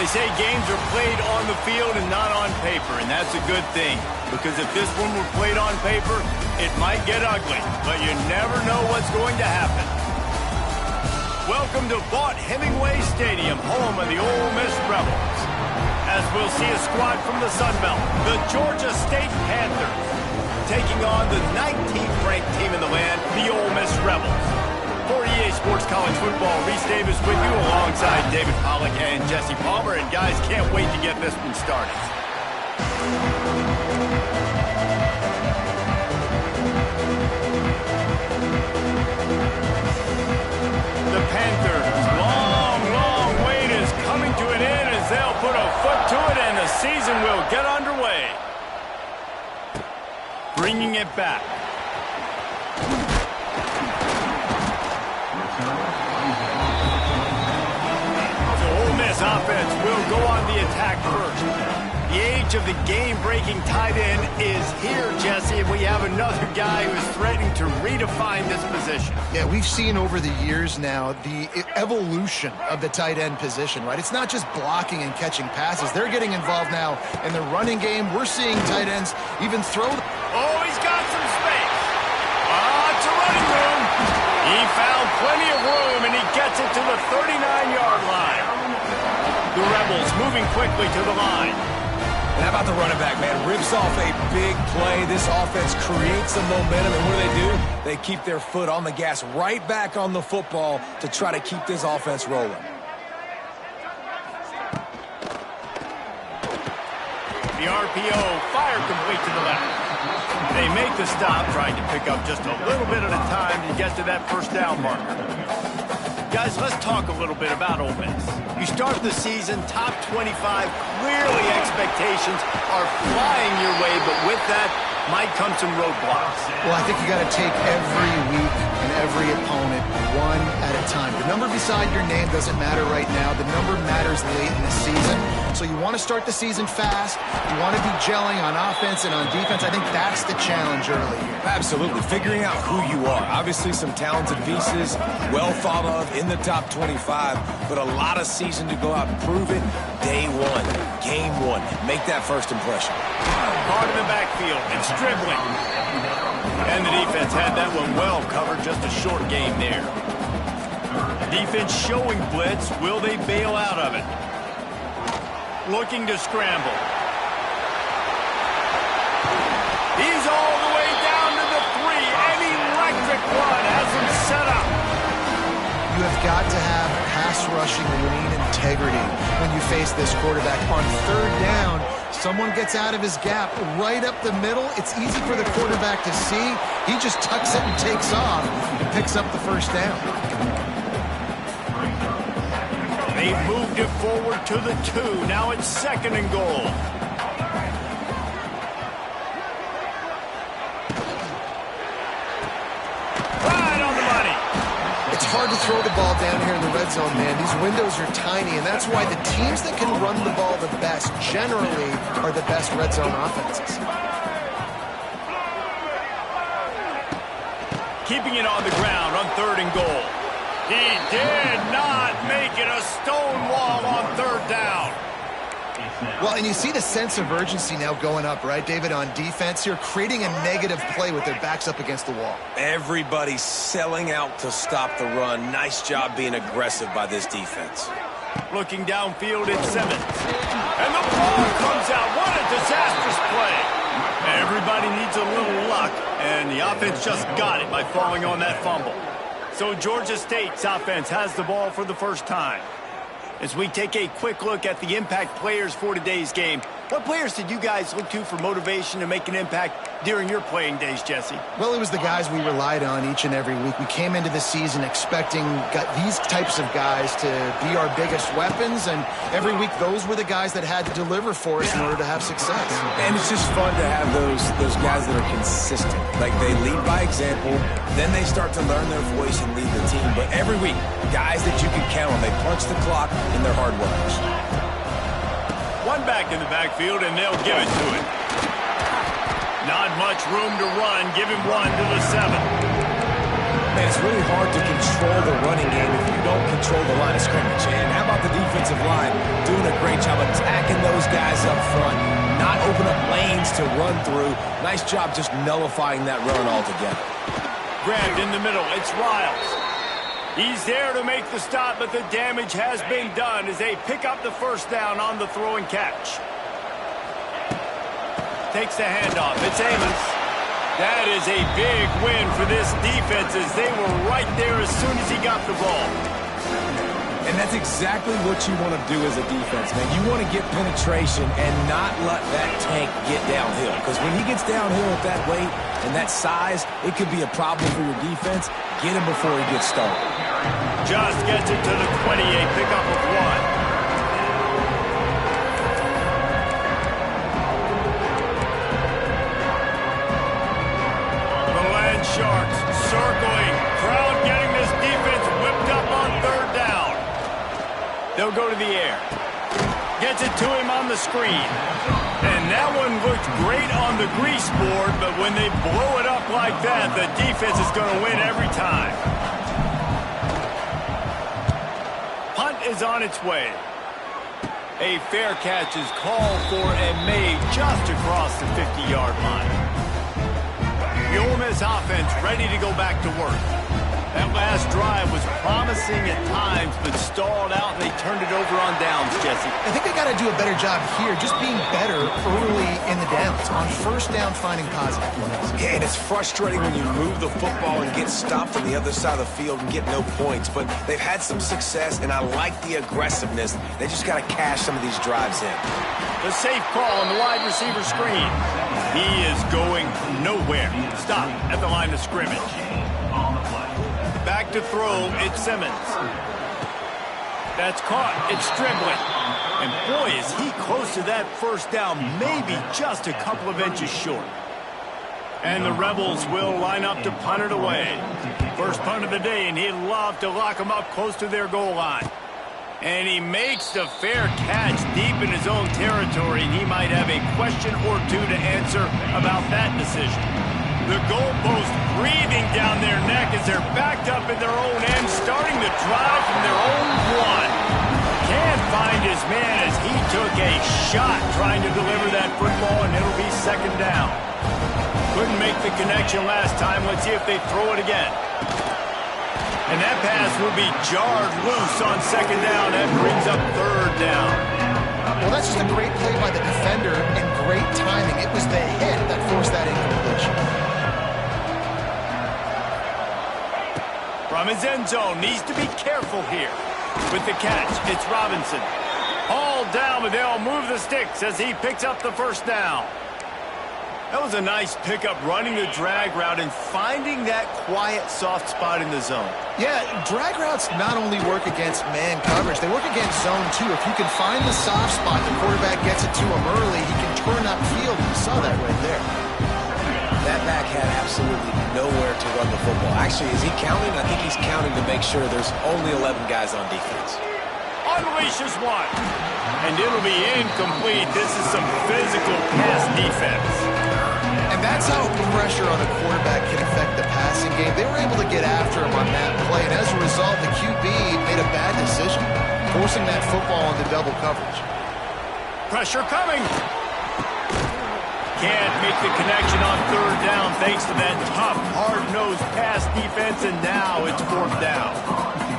They say games are played on the field and not on paper, and that's a good thing. Because if this one were played on paper, it might get ugly, but you never know what's going to happen. Welcome to Vaught Hemingway Stadium, home of the Ole Miss Rebels. As we'll see a squad from the Sun Belt, the Georgia State Panthers, taking on the 19th ranked team in the land, the Ole Miss Rebels. For EA Sports College Football, Reese Davis with you alongside David Pollack and Jesse Palmer. And guys, can't wait to get this one started. The Panthers' long wait is coming to an end as they'll put a foot to it and the season will get underway. Bringing it back. Offense will go on the attack first. The age of the game-breaking tight end is here, Jesse, and we have another guy who is threatening to redefine this position. Yeah, we've seen over the years now the evolution of the tight end position, right? It's not just blocking and catching passes. They're getting involved now in the running game. We're seeing tight ends even throw. Oh, he's got some space. It's a running room. He found plenty of room, and he gets it to the 39-yard line. The Rebels moving quickly to the line. And how about the running back, man? Rips off a big play. This offense creates some momentum, and what do? They keep their foot on the gas right back on the football to try to keep this offense rolling. The RPO, fire complete to the left. They make the stop, trying to pick up just a little bit at a time to get to that first down marker. Guys, let's talk a little bit about Ole Miss. You start the season top 25. Clearly expectations are flying your way, but with that might come some roadblocks. Well, I think you got to take every week and every opponent one at a time. The number beside your name doesn't matter right now. The number matters late in the season. So you want to start the season fast. You want to be gelling on offense and on defense. I think that's the challenge early here. Absolutely. Figuring out who you are. Obviously some talented pieces, well thought of in the top 25, but a lot of season to go out and prove it. Day one, game one. Make that first impression. Part of the backfield and dribbling. And the defense had that one well covered. Just a short game there. Defense showing blitz. Will they bail out of it? Looking to scramble. He's all the way down to the 3. An electric run has him set up. You have got to have pass rushing lane integrity when you face this quarterback. On third down, someone gets out of his gap right up the middle. It's easy for the quarterback to see. He just tucks it and takes off and picks up the first down. They moved it forward to the 2. Now it's 2nd and goal. Right on the money. It's hard to throw the ball down here in the red zone, man. These windows are tiny, and that's why the teams that can run the ball the best generally are the best red zone offenses. Keeping it on the ground on 3rd and goal. He did not make it a stone wall on 3rd down. Well, and you see the sense of urgency now going up, right, David, on defense here, creating a negative play with their backs up against the wall. Everybody's selling out to stop the run. Nice job being aggressive by this defense. Looking downfield, it's Simmons. And the ball comes out. What a disastrous play. Everybody needs a little luck, and the offense just got it by falling on that fumble. So Georgia State's offense has the ball for the first time. As we take a quick look at the impact players for today's game, what players did you guys look to for motivation to make an impact during your playing days, Jesse? Well, it was the guys we relied on each and every week. We came into the season expecting these types of guys to be our biggest weapons, and every week those were the guys that had to deliver for us in order to have success. And it's just fun to have those guys that are consistent. Like, they lead by example, then they start to learn their voice and lead the team. But every week, guys that you can count on, they punch the clock and they're hard workers. One back in the backfield, and they'll give it to him. Not much room to run. Give him 1 to the 7. Man, it's really hard to control the running game if you don't control the line of scrimmage. And how about the defensive line doing a great job attacking those guys up front, not open up lanes to run through. Nice job just nullifying that run altogether. Grabbed in the middle. It's Riles. He's there to make the stop, but the damage has been done as they pick up the first down on the throw and catch. Takes the handoff. It's Amos. That is a big win for this defense as they were right there as soon as he got the ball. And that's exactly what you want to do as a defense, man. You want to get penetration and not let that tank get downhill. Because when he gets downhill at that weight and that size, it could be a problem for your defense. Get him before he gets started. Just gets it to the 28, pick up of 1. Sharks circling. Crowd getting this defense whipped up on third down. They'll go to the air. Gets it to him on the screen. And that one looked great on the grease board, but when they blow it up like that, the defense is going to win every time. Punt is on its way. A fair catch is called for and made just across the 50-yard line. The Ole Miss offense ready to go back to work. That last drive was promising at times, but stalled out, and they turned it over on downs, Jesse. I think they got to do a better job here, just being better early in the downs, on first down finding positive plays. Yeah, and it's frustrating when you move the football and get stopped on the other side of the field and get no points, but they've had some success, and I like the aggressiveness. They just got to cash some of these drives in. The safe call on the wide receiver screen. He is going nowhere. Stop at the line of scrimmage. Back to throw, it's Simmons. That's caught, it's Stribling. And boy, is he close to that first down, maybe just a couple of inches short. And the Rebels will line up to punt it away. First punt of the day, and he'd love to lock them up close to their goal line. And he makes the fair catch deep in his own territory, and he might have a question or two to answer about that decision. The goalpost breathing down their neck as they're backed up in their own end, starting the drive from their own 1. Can't find his man as he took a shot trying to deliver that football, and it'll be second down. Couldn't make the connection last time. Let's see if they throw it again. And that pass will be jarred loose on second down. That brings up third down. Well, that's just a great play by the defender and great timing. It was the hit that forced that incompletion. From his end zone, needs to be careful here. With the catch, it's Robinson. Hauled down, but they'll move the sticks as he picks up the first down. That was a nice pickup, running the drag route and finding that quiet, soft spot in the zone. Yeah, drag routes not only work against man coverage, they work against zone too. If you can find the soft spot, the quarterback gets it to him early, he can turn upfield. You saw that right there. That back had absolutely nowhere to run the football. Actually, is he counting? I think he's counting to make sure there's only 11 guys on defense. Unleashes one. And it'll be incomplete. This is some physical pass defense. And that's how pressure on a quarterback can affect the passing game. They were able to get after him on that play, and as a result, the QB made a bad decision, forcing that football into double coverage. Pressure coming. Can't make the connection on third down thanks to that tough, hard-nosed pass defense, and now it's fourth down.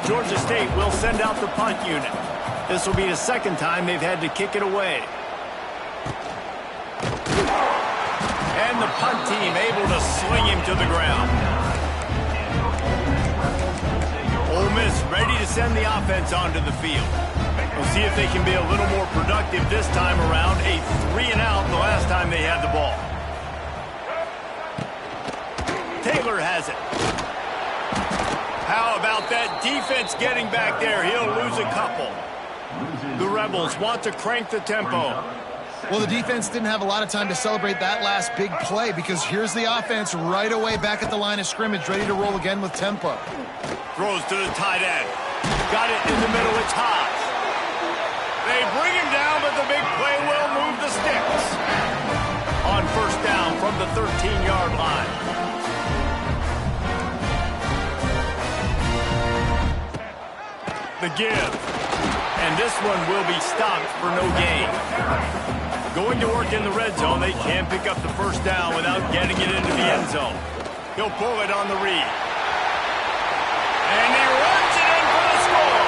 Georgia State will send out the punt unit. This will be the second time they've had to kick it away. And the punt team able to sling him to the ground. Ole Miss ready to send the offense onto the field. We'll see if they can be a little more productive this time around. A 3-and-out the last time they had the ball. Taylor has it. How about that defense getting back there? He'll lose a couple. The Rebels want to crank the tempo. Well, the defense didn't have a lot of time to celebrate that last big play because here's the offense right away back at the line of scrimmage, ready to roll again with tempo. Throws to the tight end. Got it in the middle. It's Haas. They bring him down, but the big play will move the sticks. On first down from the 13-yard line. the give. And this one will be stopped for no gain. Going to work in the red zone, they can't pick up the first down without getting it into the end zone. He'll pull it on the read. And he runs it in for the score.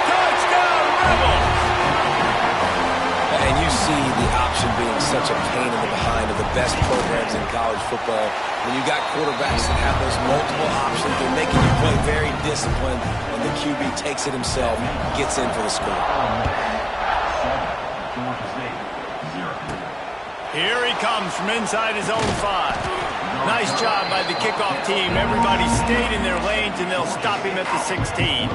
Touchdown, Rebels! And you see the option being such a pain in the behind of the best programs in college football. When you got quarterbacks that have those multiple options, they're making you play very disciplined, and the QB takes it himself, gets in for the score. Here he comes from inside his own 5. Nice job by the kickoff team. Everybody stayed in their lanes, and they'll stop him at the 16.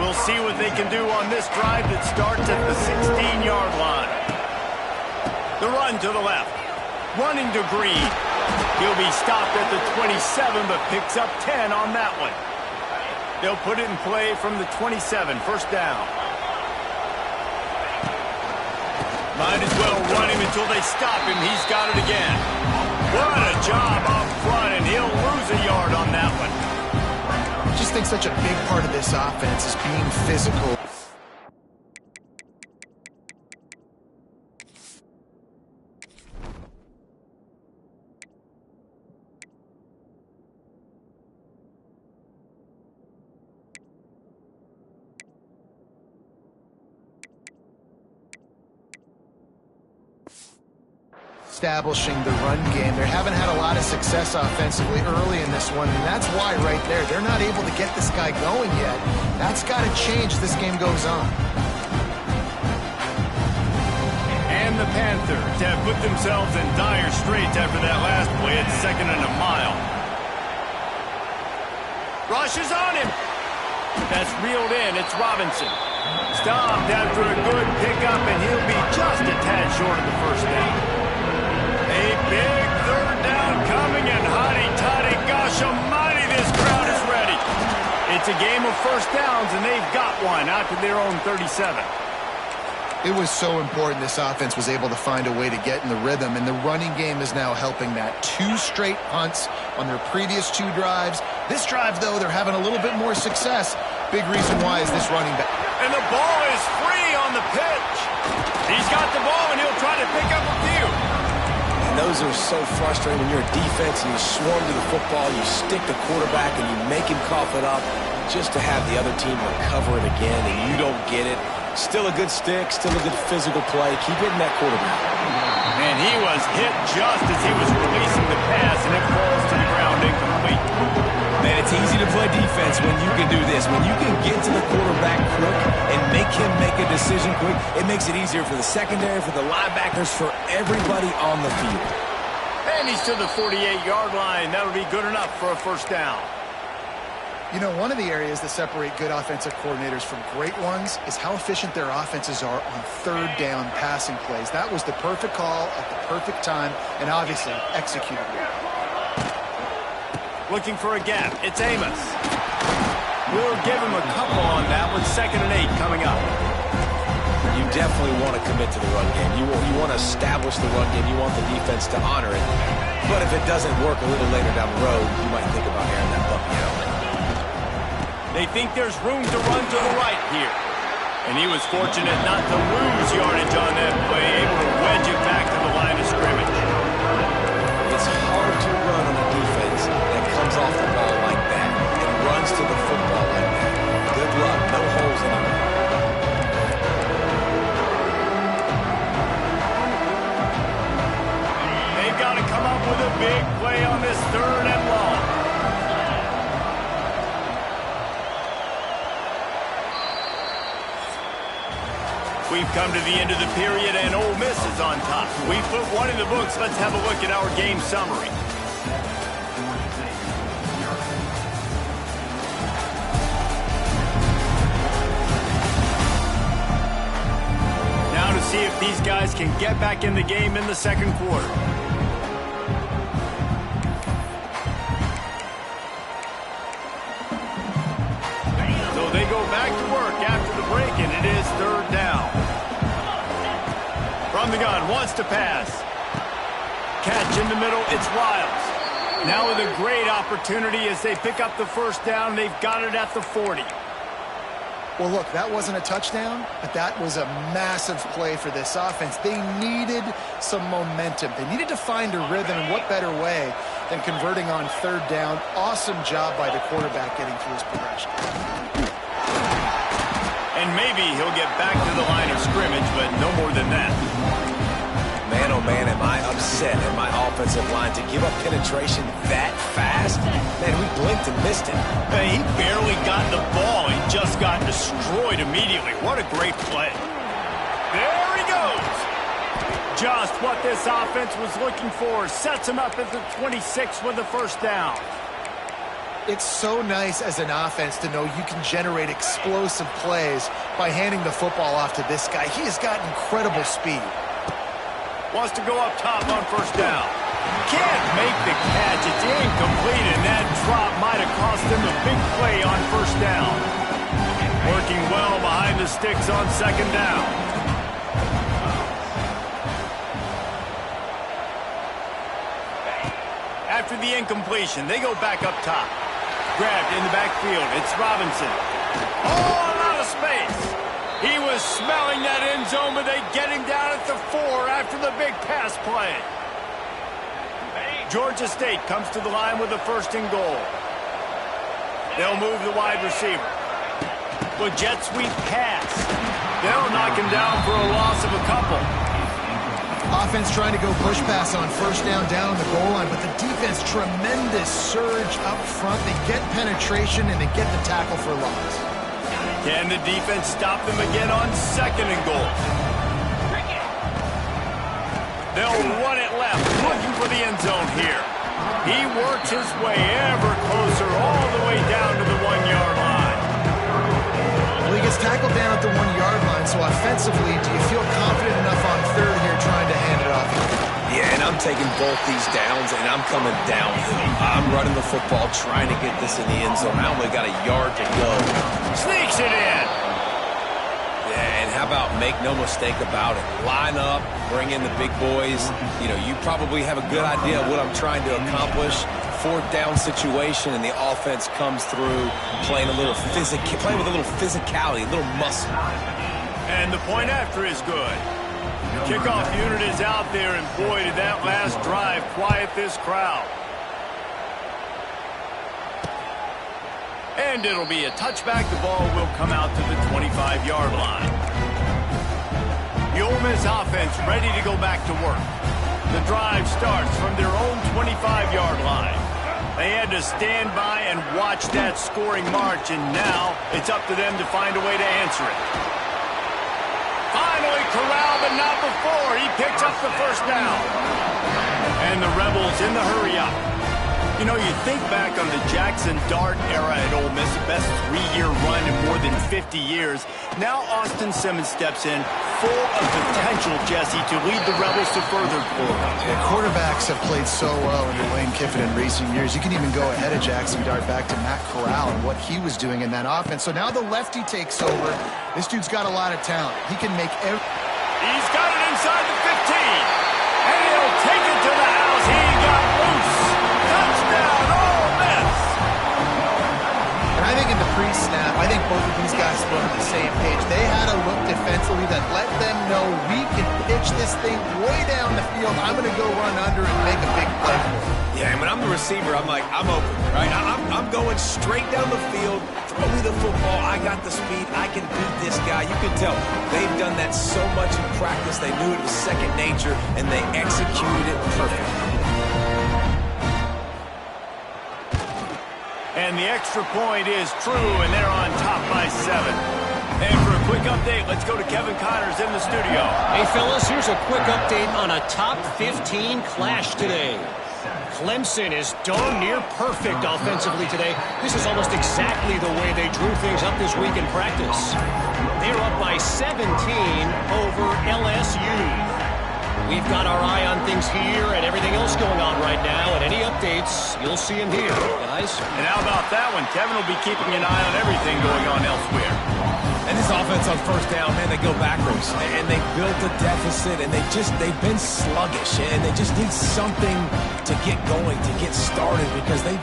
We'll see what they can do on this drive that starts at the 16-yard line. The run to the left. Running to Green. He'll be stopped at the 27, but picks up 10 on that one. They'll put it in play from the 27, first down. Might as well run him until they stop him. He's got it again. What a job up front, and he'll lose a yard on that one. I just think such a big part of this offense is being physical. Establishing the run game. They haven't had a lot of success offensively early in this one, and that's why right there, they're not able to get this guy going yet. That's got to change as this game goes on. And the Panthers have put themselves in dire straits after that last play. It's 2nd and a mile. Rush is on him. That's reeled in. It's Robinson. Stopped after a good pickup, and he'll be just a tad short of the first down. A big third down coming, and hotty-toddy, gosh almighty, this crowd is ready. It's a game of first downs, and they've got one out to their own 37. It was so important this offense was able to find a way to get in the rhythm, and the running game is now helping that. 2 straight punts on their previous 2 drives. This drive, though, they're having a little bit more success. Big reason why is this running back. And the ball is free on the pitch. He's got the ball, and he'll try to pick up a few. Those are so frustrating when you're a defense and you swarm to the football, you stick the quarterback and you make him cough it up just to have the other team recover it again and you don't get it. Still a good stick, still a good physical play. Keep hitting that quarterback. And he was hit just as he was releasing the pass, and it falls to the ground incomplete. Man, it's easy to play defense when you can do this. When you can get to the quarterback quick and make him make a decision quick, it makes it easier for the secondary, for the linebackers, for everybody on the field. And he's to the 48-yard line. That'll be good enough for a first down. You know, one of the areas that separate good offensive coordinators from great ones is how efficient their offenses are on third down passing plays. That was the perfect call at the perfect time and obviously executed well. Looking for a gap. It's Amos. We'll give him a couple on that with 2nd and 8 coming up. You definitely want to commit to the run game. You want to establish the run game. You want the defense to honor it. But if it doesn't work a little later down the road, you might think about airing that puppy out. They think there's room to run to the right here. And he was fortunate not to lose yardage on that play, able to wedge it back to the line of scrimmage. It's hard to run on a defense that comes off the ball like that and runs to the football like that. Good luck. No holes anymore. They've got to come up with a big play on this 3rd and long. We've come to the end of the period, and Ole Miss is on top. We put one in the books. Let's have a look at our game summary. Now to see if these guys can get back in the game in the second quarter. So they go back to work after the break, and it is 3rd down. From the gun, wants to pass. Catch in the middle, it's Wiles. Now with a great opportunity as they pick up the first down. They've got it at the 40. Well, look, that wasn't a touchdown, but that was a massive play for this offense. They needed some momentum. They needed to find a rhythm, and what better way than converting on third down. Awesome job by the quarterback getting through his progression. And maybe he'll get back to the line of scrimmage, but no more than that. Man, oh man, am I upset at my offensive line to give up penetration that fast? Man, we blinked and missed it. Hey, he barely got the ball. He just got destroyed immediately. What a great play. There he goes. Just what this offense was looking for. Sets him up at the 26 with the first down. It's so nice as an offense to know you can generate explosive plays by handing the football off to this guy. He has got incredible speed. Wants to go up top on first down. Can't make the catch. It's incomplete, and that drop might have cost him a big play on first down. Working well behind the sticks on second down. After the incompletion, they go back up top. Grabbed in the backfield. It's Robinson. Oh, out of space. He was smelling that end zone, but they get him down at the 4 after the big pass play. Georgia State comes to the line with a first and goal. They'll move the wide receiver. With jet sweep pass. They'll knock him down for a loss of a couple. Offense trying to go push pass on first down on the goal line, but the defense, tremendous surge up front. They get penetration, and they get the tackle for a loss. Can the defense stop them again on second and goal? They'll run it left, looking for the end zone here. He works his way ever closer all the way down to the 1-yard line. Well, he gets tackled down at the 1-yard line, so offensively, do you feel confident enough on third here trying to hand it off? Yeah, and I'm taking both these downs, and I'm coming downhill. I'm running the football, trying to get this in the end zone. I only got a yard to go. Sneaks it in. Yeah, and how about make no mistake about it? Line up, bring in the big boys. You know, you probably have a good idea of what I'm trying to accomplish. Fourth down situation, and the offense comes through playing with a little physicality, a little muscle. And the point after is good. Kickoff unit is out there, and boy, did that last drive quiet this crowd. And it'll be a touchback. The ball will come out to the 25-yard line. The Ole Miss offense ready to go back to work. The drive starts from their own 25-yard line. They had to stand by and watch that scoring march, and now it's up to them to find a way to answer it. Finally corralled, but not before. He picks up the first down. And the Rebels in the hurry-up. You know, you think back on the Jackson Dart era at Ole Miss, the best 3-year run in more than 50 years. Now Austin Simmons steps in, full of potential, Jesse, to lead the Rebels to further glory. Yeah, quarterbacks have played so well under Lane Kiffin in recent years. You can even go ahead of Jackson Dart back to Matt Corral and what he was doing in that offense. So now the lefty takes over. This dude's got a lot of talent. He can make every... He's got it inside the 15. And he'll take it to the house. He got loose. Touchdown, Ole Miss. And I think in the pre-snap, I think both of these guys were on the same page. They had a look defensively that let them know we can pitch this thing way down the field. I'm going to go run under and make a big play for it. Yeah, and when I'm the receiver, I'm like, I'm open, right? I'm going straight down the field. Throw me the football. I got the speed. I can beat this guy. You can tell they've done that so much in practice. They knew it was second nature, and they executed it perfectly. And the extra point is true, and they're on top by 7. And for a quick update, let's go to Kevin Connors in the studio. Hey, fellas, here's a quick update on a top 15 clash today. Clemson is darn near perfect offensively today. This is almost exactly the way they drew things up this week in practice. They're up by 17 over LSU. We've got our eye on things here and everything else going on right now, and any updates, you'll see them here, guys. And how about that one? Kevin will be keeping an eye on everything going on elsewhere. And this offense on first down, man, they go backwards. And they built a deficit, and they've been sluggish. And they just need something to get going, to get started, because they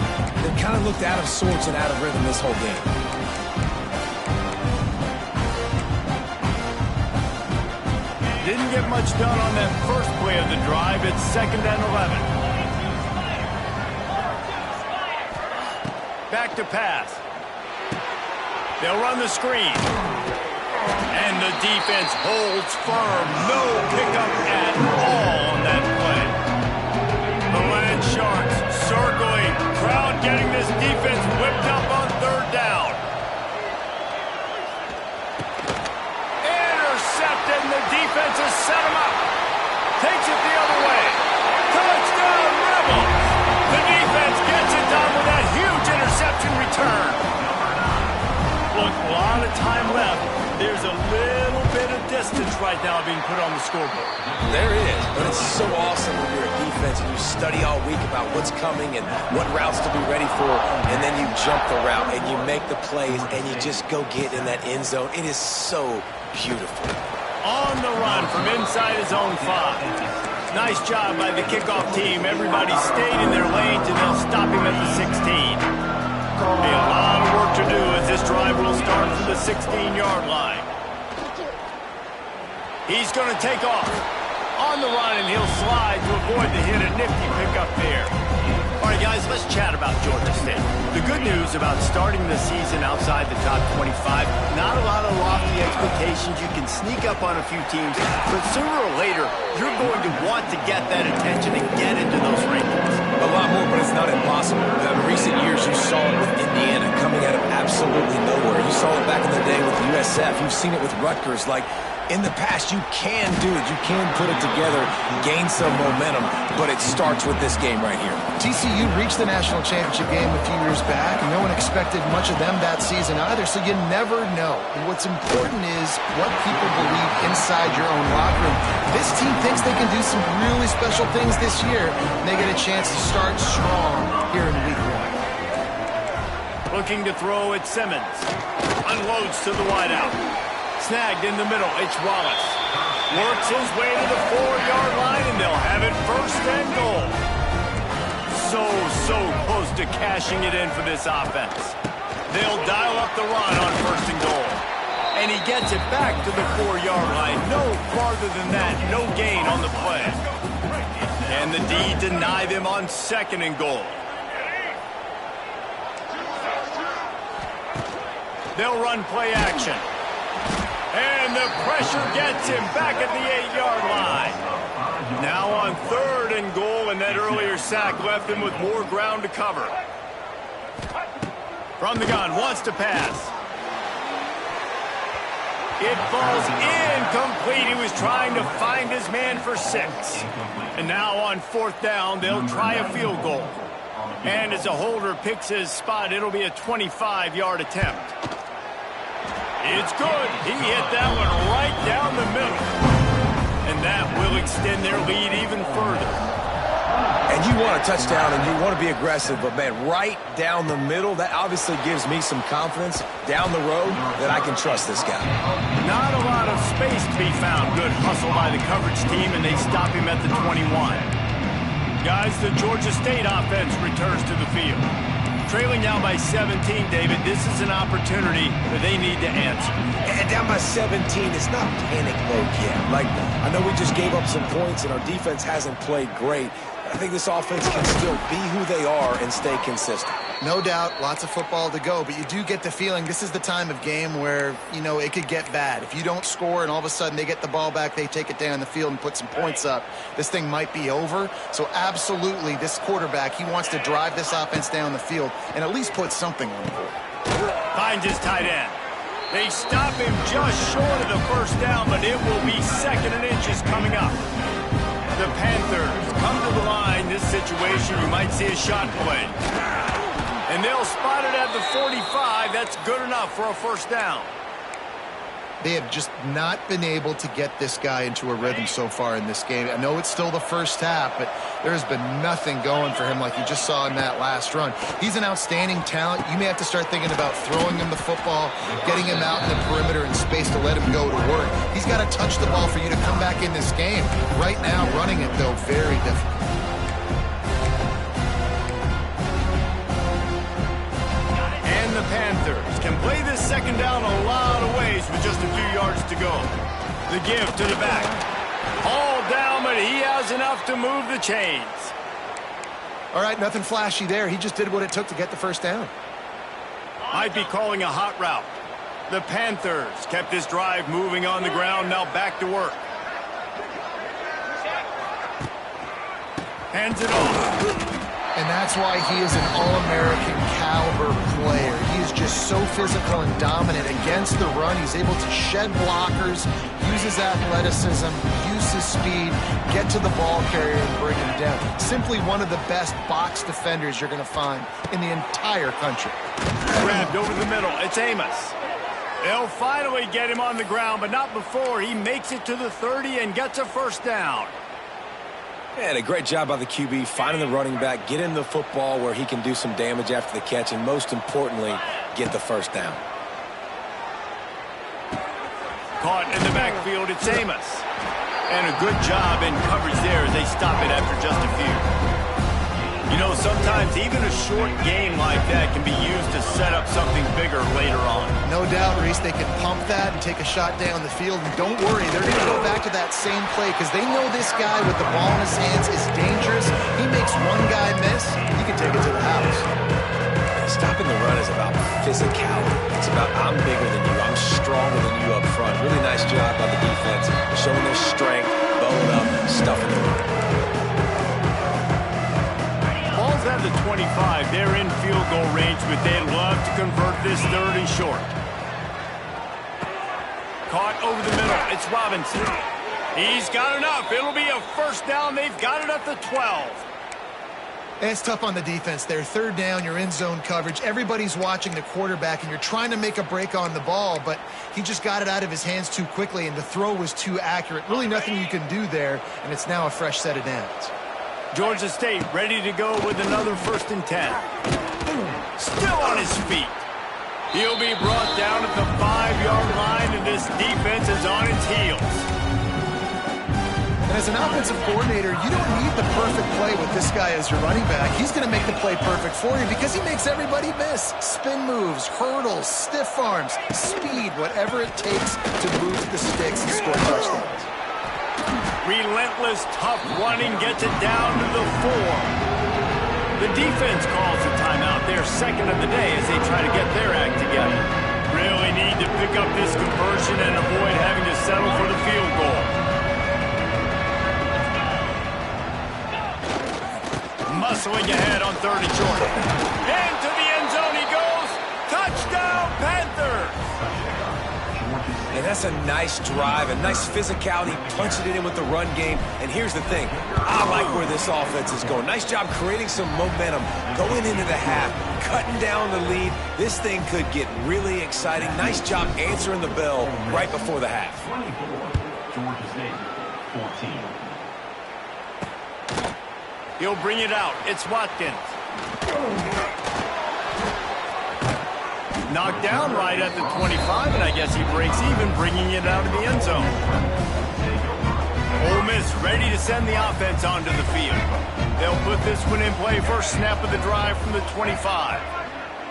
kind of looked out of sorts and out of rhythm this whole game. Didn't get much done on that first play of the drive. It's 2nd and 11. Back to pass. They'll run the screen. And the defense holds firm. No pickup at all on that play. The Land Sharks circling. Crowd getting this defense whipped up on 3rd down. Intercepted, and the defense has set him up. Takes it the other way. Touchdown, Rebels! The defense gets it done with that huge interception return. Look, a lot of time left. There's a little bit of distance right now being put on the scoreboard. There is, but it's so awesome when you're a defense and you study all week about what's coming and what routes to be ready for, and then you jump the route and you make the plays and you just go get in that end zone. It is so beautiful. On the run from inside his own 5. Nice job by the kickoff team. Everybody stayed in their lanes, and they'll stop him at the 16. Be a lot of work to do as this drive will start from the 16-yard line. He's going to take off. On the run, and he'll slide to avoid the hit. A nifty pickup there. All right, guys, let's chat about Georgia State. The good news about starting the season outside the top 25, not a lot of lofty expectations. You can sneak up on a few teams, but sooner or later, you're going to want to get that attention and get into those rankings. A lot more, but it's not impossible. In recent years, you saw it with Indiana coming out of absolutely nowhere. You saw it back in the day with USF. You've seen it with Rutgers. Like, in the past, you can do it. You can put it together, gain some momentum, but it starts with this game right here. TCU reached the national championship game a few years back, and no one expected much of them that season either, so you never know. And what's important is what people believe inside your own locker room. This team thinks they can do some really special things this year, and they get a chance to start strong here in week 1. Looking to throw at Simmons. Unloads to the wideout. Snagged in the middle, it's Wallace. Works his way to the 4-yard line, and they'll have it 1st and goal. So close to cashing it in for this offense. They'll dial up the run on 1st and goal. And he gets it back to the 4-yard line. No farther than that, no gain on the play. And the D deny them on 2nd and goal. They'll run play action. And the pressure gets him back at the 8-yard line. Now on 3rd and goal, and that earlier sack left him with more ground to cover. From the gun, wants to pass. It falls incomplete. He was trying to find his man for 6. And now on 4th down, they'll try a field goal. And as a holder picks his spot, it'll be a 25-yard attempt. It's good. He hit that one right down the middle. And that will extend their lead even further. And you want a touchdown and you want to be aggressive, but, man, right down the middle, that obviously gives me some confidence down the road that I can trust this guy. Not a lot of space to be found. Good hustle by the coverage team, and they stop him at the 21. Guys, the Georgia State offense returns to the field. Trailing now by 17, David, this is an opportunity that they need to answer. And down by 17, it's not panic mode yet. Like, I know we just gave up some points and our defense hasn't played great. I think this offense can still be who they are and stay consistent. No doubt, lots of football to go, but you do get the feeling this is the time of game where, you know, it could get bad. If you don't score and all of a sudden they get the ball back, they take it down the field and put some points up, this thing might be over. So absolutely, this quarterback, he wants to drive this offense down the field and at least put something on the board. Finds his tight end. They stop him just short of the 1st down, but it will be 2nd and inches coming up. The Panthers come to the line. This situation, you might see a shot play. And they'll spot it at the 45. That's good enough for a 1st down. They have just not been able to get this guy into a rhythm so far in this game. I know it's still the first half, but there's been nothing going for him like you just saw in that last run. He's an outstanding talent. You may have to start thinking about throwing him the football, getting him out in the perimeter in space to let him go to work. He's got to touch the ball for you to come back in this game. Right now, running it, though, very difficult. The Panthers can play this 2nd down a lot of ways with just a few yards to go. The give to the back. All down, but he has enough to move the chains. All right, nothing flashy there. He just did what it took to get the first down. Might be calling a hot route. The Panthers kept this drive moving on the ground, now back to work. Hands it off. And that's why he is an All-American caliber player. He is just so physical and dominant against the run. He's able to shed blockers, use his athleticism, use his speed, get to the ball carrier and bring him down. Simply one of the best box defenders you're going to find in the entire country. Grabbed over the middle. It's Amos. They'll finally get him on the ground, but not before he makes it to the 30 and gets a first down. And a great job by the QB, finding the running back, get him the football where he can do some damage after the catch, and most importantly, get the first down. Caught in the backfield, it's Amos. And a good job in coverage there as they stop it after just a few. You know, sometimes even a short gain like that can be used to set up something bigger later on. No doubt, Reese, they can pump that and take a shot down the field. And don't worry, they're going to go back to that same play because they know this guy with the ball in his hands is dangerous. He makes one guy miss, he can take it to the house. Stopping the run is about physicality. It's about I'm bigger than you, I'm stronger than you up front. Really nice job by the defense, showing their strength, bowing up, stuffing the run. Ball's at the 25. They're in field goal range, but they'd love to convert this third and short. Caught over the middle. It's Robinson. He's got enough. It'll be a first down. They've got it at the 12. And it's tough on the defense there. Third down, you're in zone coverage. Everybody's watching the quarterback, and you're trying to make a break on the ball, but he just got it out of his hands too quickly, and the throw was too accurate. Really nothing you can do there, and it's now a fresh set of downs. Georgia State ready to go with another 1st and 10. Still on his feet. He'll be brought down at the 5-yard line, and this defense is on its heels. And as an offensive coordinator, you don't need the perfect play with this guy as your running back. He's going to make the play perfect for you because he makes everybody miss. Spin moves, hurdles, stiff arms, speed, whatever it takes to move the sticks and score touchdowns. Relentless, tough running gets it down to the 4. The defense calls a timeout. Their second of the day as they try to get their act together. Really need to pick up this conversion and avoid having to settle for the field goal. Muscling ahead on 3rd and short. Into the end zone he goes. Touchdown, Panthers! And that's a nice drive, a nice physicality, punching it in with the run game. And here's the thing, I like where this offense is going. Nice job creating some momentum, going into the half, cutting down the lead. This thing could get really exciting. Nice job answering the bell right before the half. 24, Georgia State, 14. He'll bring it out. It's Watkins. Knocked down right at the 25, and I guess he breaks even, bringing it out of the end zone. Ole Miss ready to send the offense onto the field. They'll put this one in play first snap of the drive from the 25.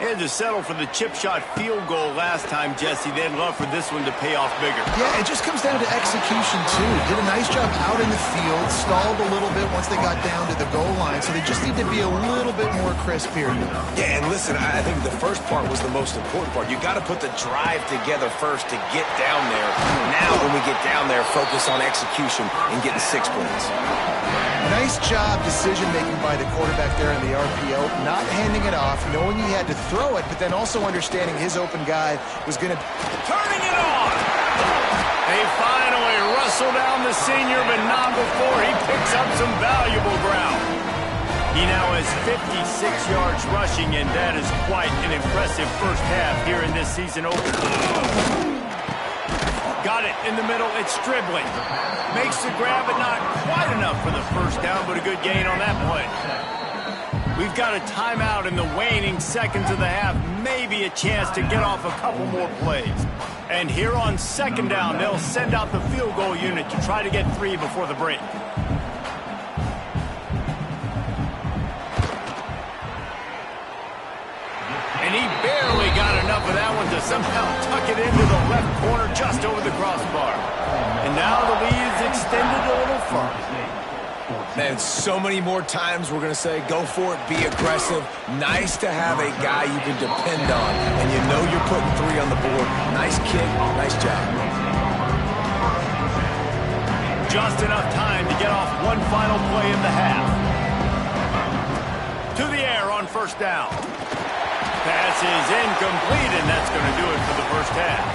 They had to settle for the chip shot field goal last time, Jesse. They'd love for this one to pay off bigger. Yeah, it just comes down to execution, too. Did a nice job out in the field, stalled a little bit once they got down to the goal line, so they just need to be a little bit more crisp here. Yeah, and listen, I think the first part was the most important part. You got to put the drive together first to get down there. Now, when we get down there, focus on execution and getting 6 points. Nice job decision-making by the quarterback there in the RPO, not handing it off, knowing he had to throw it, but then also understanding his open guy was going to... Turning it on! They finally wrestle down the senior, but not before he picks up some valuable ground. He now has 56 yards rushing, and that is quite an impressive first half here in this season opener. Got it in the middle. It's Stribling. Makes the grab, but not quite enough for the first down, but a good gain on that play. We've got a timeout in the waning seconds of the half. Maybe a chance to get off a couple more plays. And here on 2nd down, they'll send out the field goal unit to try to get 3 before the break. And he barely got enough enough of that one to somehow tuck it into the left corner just over the crossbar. And now the lead is extended a little further. Man, so many more times we're going to say, go for it, be aggressive. Nice to have a guy you can depend on, and you know you're putting 3 on the board. Nice kick, nice job. Just enough time to get off one final play in the half. To the air on first down. Pass is incomplete, and that's going to do it for the first half.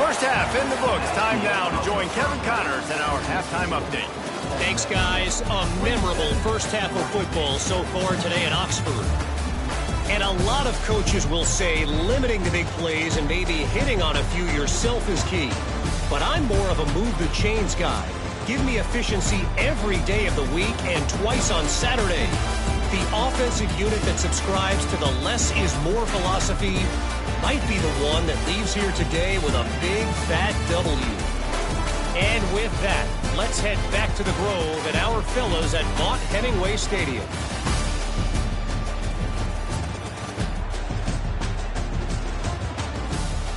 First half in the books. Time now to join Kevin Connors in our halftime update. Thanks, guys. A memorable first half of football so far today in Oxford. And a lot of coaches will say limiting the big plays and maybe hitting on a few yourself is key. But I'm more of a move the chains guy. Give me efficiency every day of the week and twice on Saturday. The offensive unit that subscribes to the less is more philosophy might be the one that leaves here today with a big fat W. And with that, let's head back to the Grove at our fellas at Vaught Hemingway Stadium.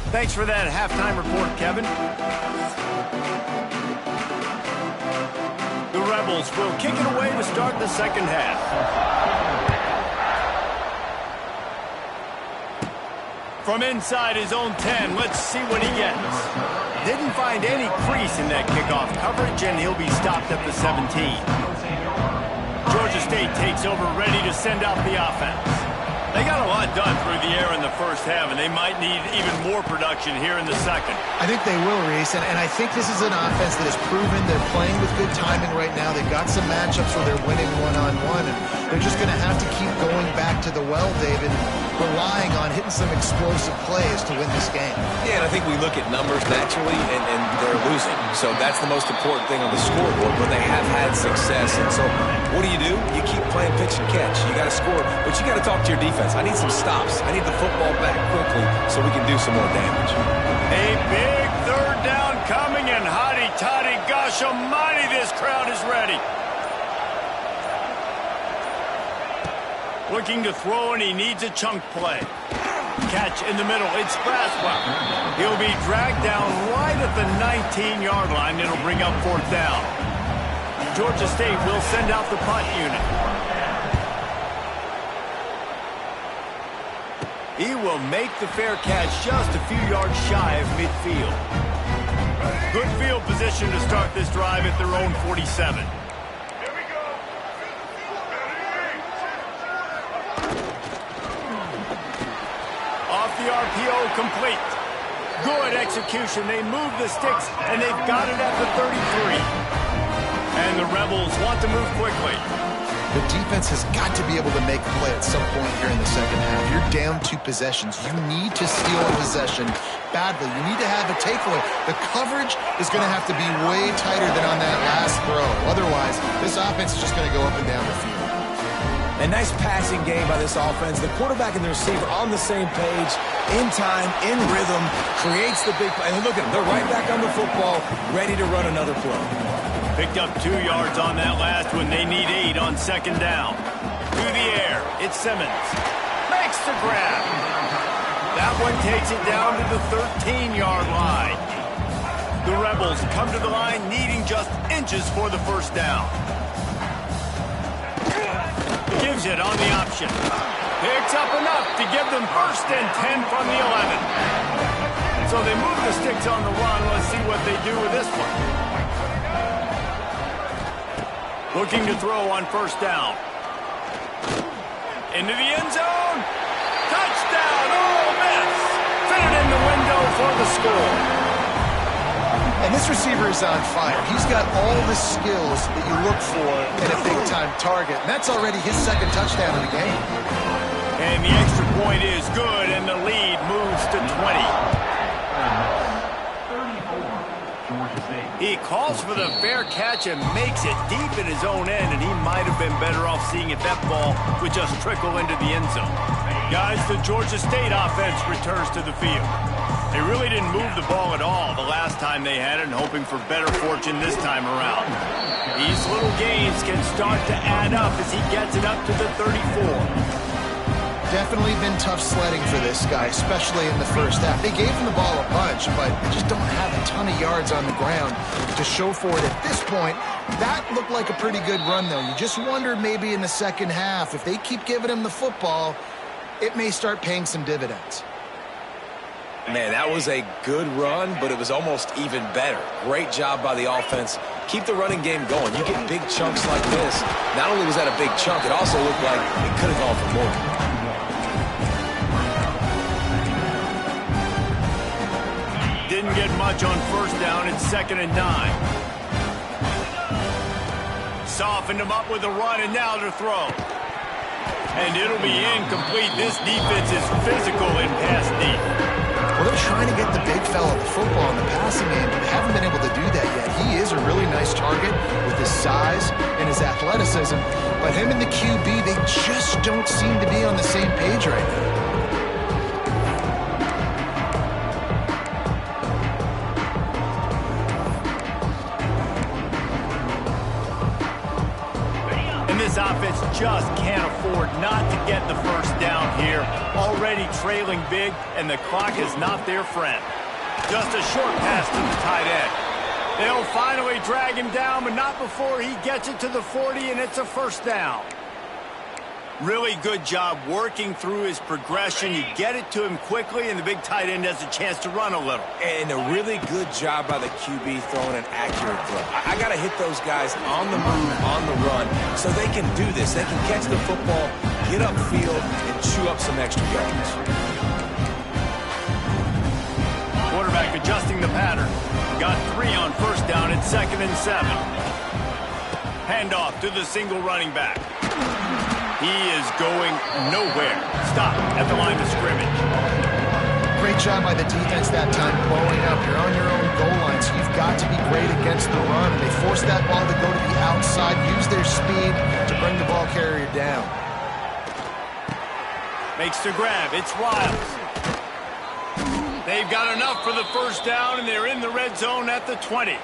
Thanks for that halftime report, Kevin. The Rebels will kick it away to start the second half. From inside his own 10, let's see what he gets. Didn't find any crease in that kickoff coverage, and he'll be stopped at the 17. Georgia State takes over, ready to send out the offense. They got a lot done through the air in the first half, and they might need even more production here in the second. I think they will, Reese, and I think this is an offense that has proven they're playing with good timing right now. They've got some matchups where they're winning one-on-one, and they're just going to have to keep going back to the well, David, relying on hitting some explosive plays to win this game. Yeah, and I think we look at numbers naturally, and they're losing. So that's the most important thing on the scoreboard, but they have had success. And so what do? You keep playing pitch and catch. You got to score, but you got to talk to your defense. I need some stops. I need the football back quickly so we can do some more damage. A big third down coming, and hotty-toddy, gosh almighty, this crowd is ready. Looking to throw, and he needs a chunk play. Catch in the middle. It's Braswell. He'll be dragged down right at the 19-yard line. It'll bring up fourth down. Georgia State will send out the punt unit. He will make the fair catch just a few yards shy of midfield. Good field position to start this drive at their own 47. The RPO complete. Good execution. They move the sticks, and they've got it at the 33. And the Rebels want to move quickly. The defense has got to be able to make a play at some point here in the second half. You're down 2 possessions. You need to steal a possession badly. You need to have a takeaway. The coverage is going to have to be way tighter than on that last throw. Otherwise, this offense is just going to go up and down the field. A nice passing game by this offense. The quarterback and the receiver on the same page, in time, in rhythm, creates the big play. And look at them. They're right back on the football, ready to run another play. Picked up 2 yards on that last one. They need 8 on second down. To the air. It's Simmons. Makes the grab. That one takes it down to the 13-yard line. The Rebels come to the line needing just inches for the first down. Gives it on the option. Picks up enough to give them first and 10 from the 11. So they move the sticks on the run. Let's see what they do with this one. Looking to throw on first down. Into the end zone. Touchdown, Ole Miss. Fitted in the window for the score. And this receiver is on fire. He's got all the skills that you look for in a big-time target. And that's already his second touchdown of the game. And the extra point is good, and the lead moves to 20. He calls for the fair catch and makes it deep in his own end, and he might have been better off seeing if that ball would just trickle into the end zone. Guys, the Georgia State offense returns to the field. They really didn't move the ball at all the last time they had it, and hoping for better fortune this time around. These little gains can start to add up as he gets it up to the 34. Definitely been tough sledding for this guy, especially in the first half. They gave him the ball a bunch, but they just don't have a ton of yards on the ground to show for it at this point. That looked like a pretty good run, though. You just wonder maybe in the second half, if they keep giving him the football, it may start paying some dividends. Man, that was a good run, but it was almost even better. Great job by the offense. Keep the running game going. You get big chunks like this. Not only was that a big chunk, it also looked like it could have gone for more. Didn't get much on first down. It's 2nd and 9. Softened him up with a run, and now to throw. And it'll be incomplete. This defense is physical in pass deep. Well, they're trying to get the big fella the football in the passing game, but they haven't been able to do that yet. He is a really nice target with his size and his athleticism, but him and the QB, they just don't seem to be on the same page right now. This offense just can't afford not to get the first down here. Already trailing big, and the clock is not their friend. Just a short pass to the tight end. They'll finally drag him down, but not before he gets it to the 40, and it's a first down. Really good job working through his progression. You get it to him quickly, and the big tight end has a chance to run a little. And a really good job by the QB throwing an accurate throw. I got to hit those guys on the move, on the run, so they can do this. They can catch the football, get upfield, and chew up some extra yards. Quarterback adjusting the pattern. Got 3 on first down. It's 2nd and 7. Handoff to the single running back. He is going nowhere. Stop at the line of scrimmage. Great job by the defense that time, blowing up. You're on your own goal line, so you've got to be great against the run. And they force that ball to go to the outside, use their speed to bring the ball carrier down. Makes the grab. It's Wiles. They've got enough for the first down, and they're in the red zone at the 20.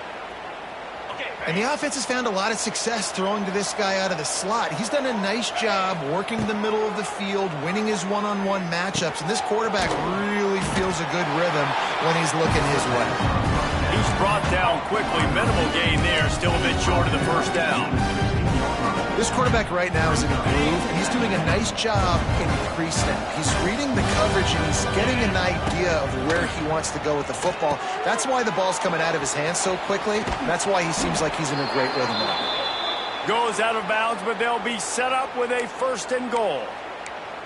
And the offense has found a lot of success throwing to this guy out of the slot. He's done a nice job working the middle of the field, winning his one-on-one matchups, and this quarterback really feels a good rhythm when he's looking his way. He's brought down quickly. Minimal gain there, still a bit short of the first down. This quarterback right now is in a groove, and he's doing a nice job in pre-snap. He's reading the coverage, and he's getting an idea of where he wants to go with the football. That's why the ball's coming out of his hands so quickly. That's why he seems like he's in a great rhythm right now. Goes out of bounds, but they'll be set up with a 1st and goal.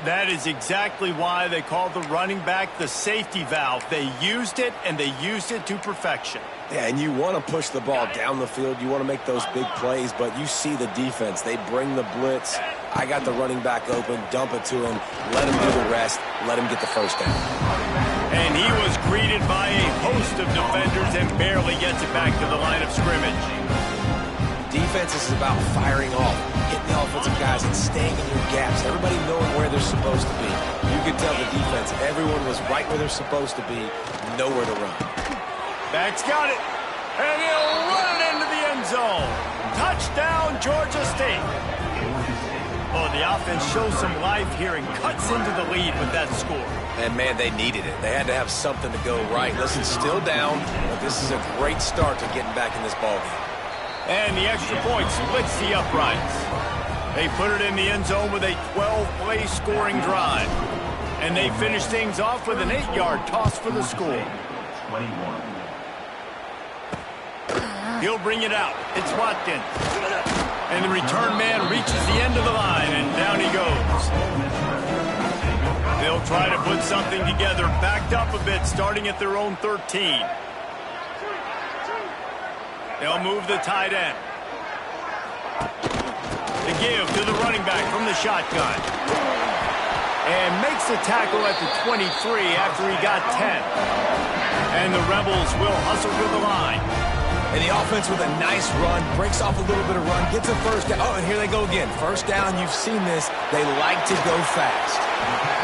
That is exactly why they call the running back the safety valve. They used it, and they used it to perfection. Yeah, and you want to push the ball down the field. You want to make those big plays, but you see the defense. They bring the blitz. I got the running back open, dump it to him, let him do the rest, let him get the first down. And he was greeted by a host of defenders and barely gets it back to the line of scrimmage. Defense is about firing off, hitting the offensive guys and staying in your gaps. Everybody knowing where they're supposed to be. You could tell the defense, everyone was right where they're supposed to be, nowhere to run. Back's got it, and he'll run it into the end zone. Touchdown, Georgia State. Oh, the offense shows some life here and cuts into the lead with that score. And, man, they needed it. They had to have something to go right. Listen, still down, but this is a great start to getting back in this ballgame. And the extra point splits the uprights. They put it in the end zone with a 12-play scoring drive. And they finish things off with an 8-yard toss for the score. 21. He'll bring it out. It's Watkins. And the return man reaches the end of the line, and down he goes. They'll try to put something together, backed up a bit, starting at their own 13. They'll move the tight end. The give to the running back from the shotgun. And makes the tackle at the 23 after he got 10. And the Rebels will hustle to the line. And the offense with a nice run, breaks off a little bit of run, gets a first down. Oh, and here they go again. First down, you've seen this. They like to go fast.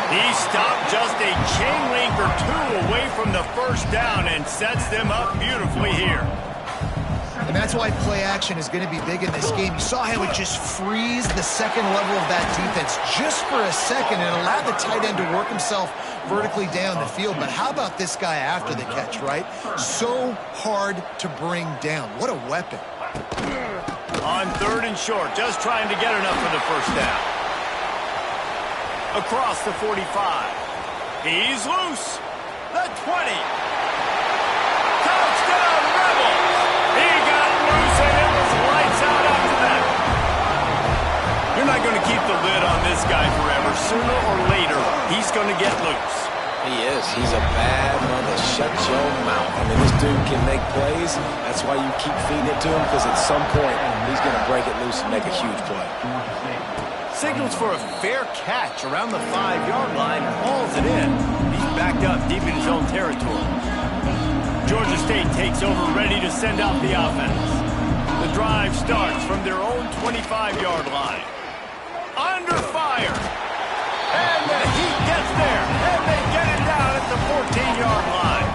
He stopped just a chain link or two away from the first down and sets them up beautifully here. And that's why play action is going to be big in this game. You saw how it just frees the second level of that defense just for a second and allowed the tight end to work himself vertically down the field. But how about this guy after the catch, right? So hard to bring down. What a weapon. On 3rd and short, just trying to get enough for the first down. Across the 45. He's loose. The 20. Touchdown, Rebels. He got loose, and it was lights out after that. You're not going to keep the lid on this guy forever. Sooner or later, he's going to get loose. He is. He's a bad mother. Shut your mouth. I mean, this dude can make plays. That's why you keep feeding it to him, because at some point, he's going to break it loose and make a huge play. Signals for a fair catch around the 5-yard line and hauls it in. He's backed up deep in his own territory. Georgia State takes over, ready to send out the offense. The drive starts from their own 25-yard line. Under fire. And the Heat gets there. And they get it down at the 14-yard line.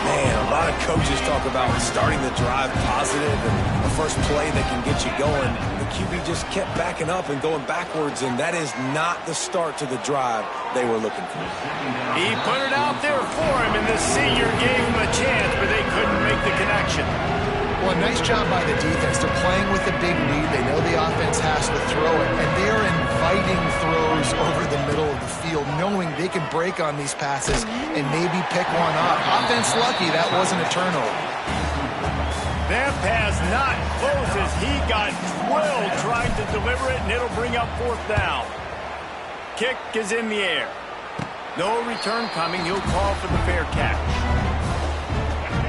Man, a lot of coaches talk about starting the drive positive and the first play that can get you going. The QB just kept backing up and going backwards, and that is not the start to the drive they were looking for. He put it out there for him, and the senior gave him a chance, but they couldn't make the connection. Well, nice job by the defense. They're playing with a big lead. They know the offense has to throw it, and they are inviting throws over the middle of the field, knowing they can break on these passes and maybe pick one off. Offense lucky that wasn't a turnover. That pass not close as he got drilled trying to deliver it, and it'll bring up 4th down. Kick is in the air. No return coming. He'll call for the fair catch.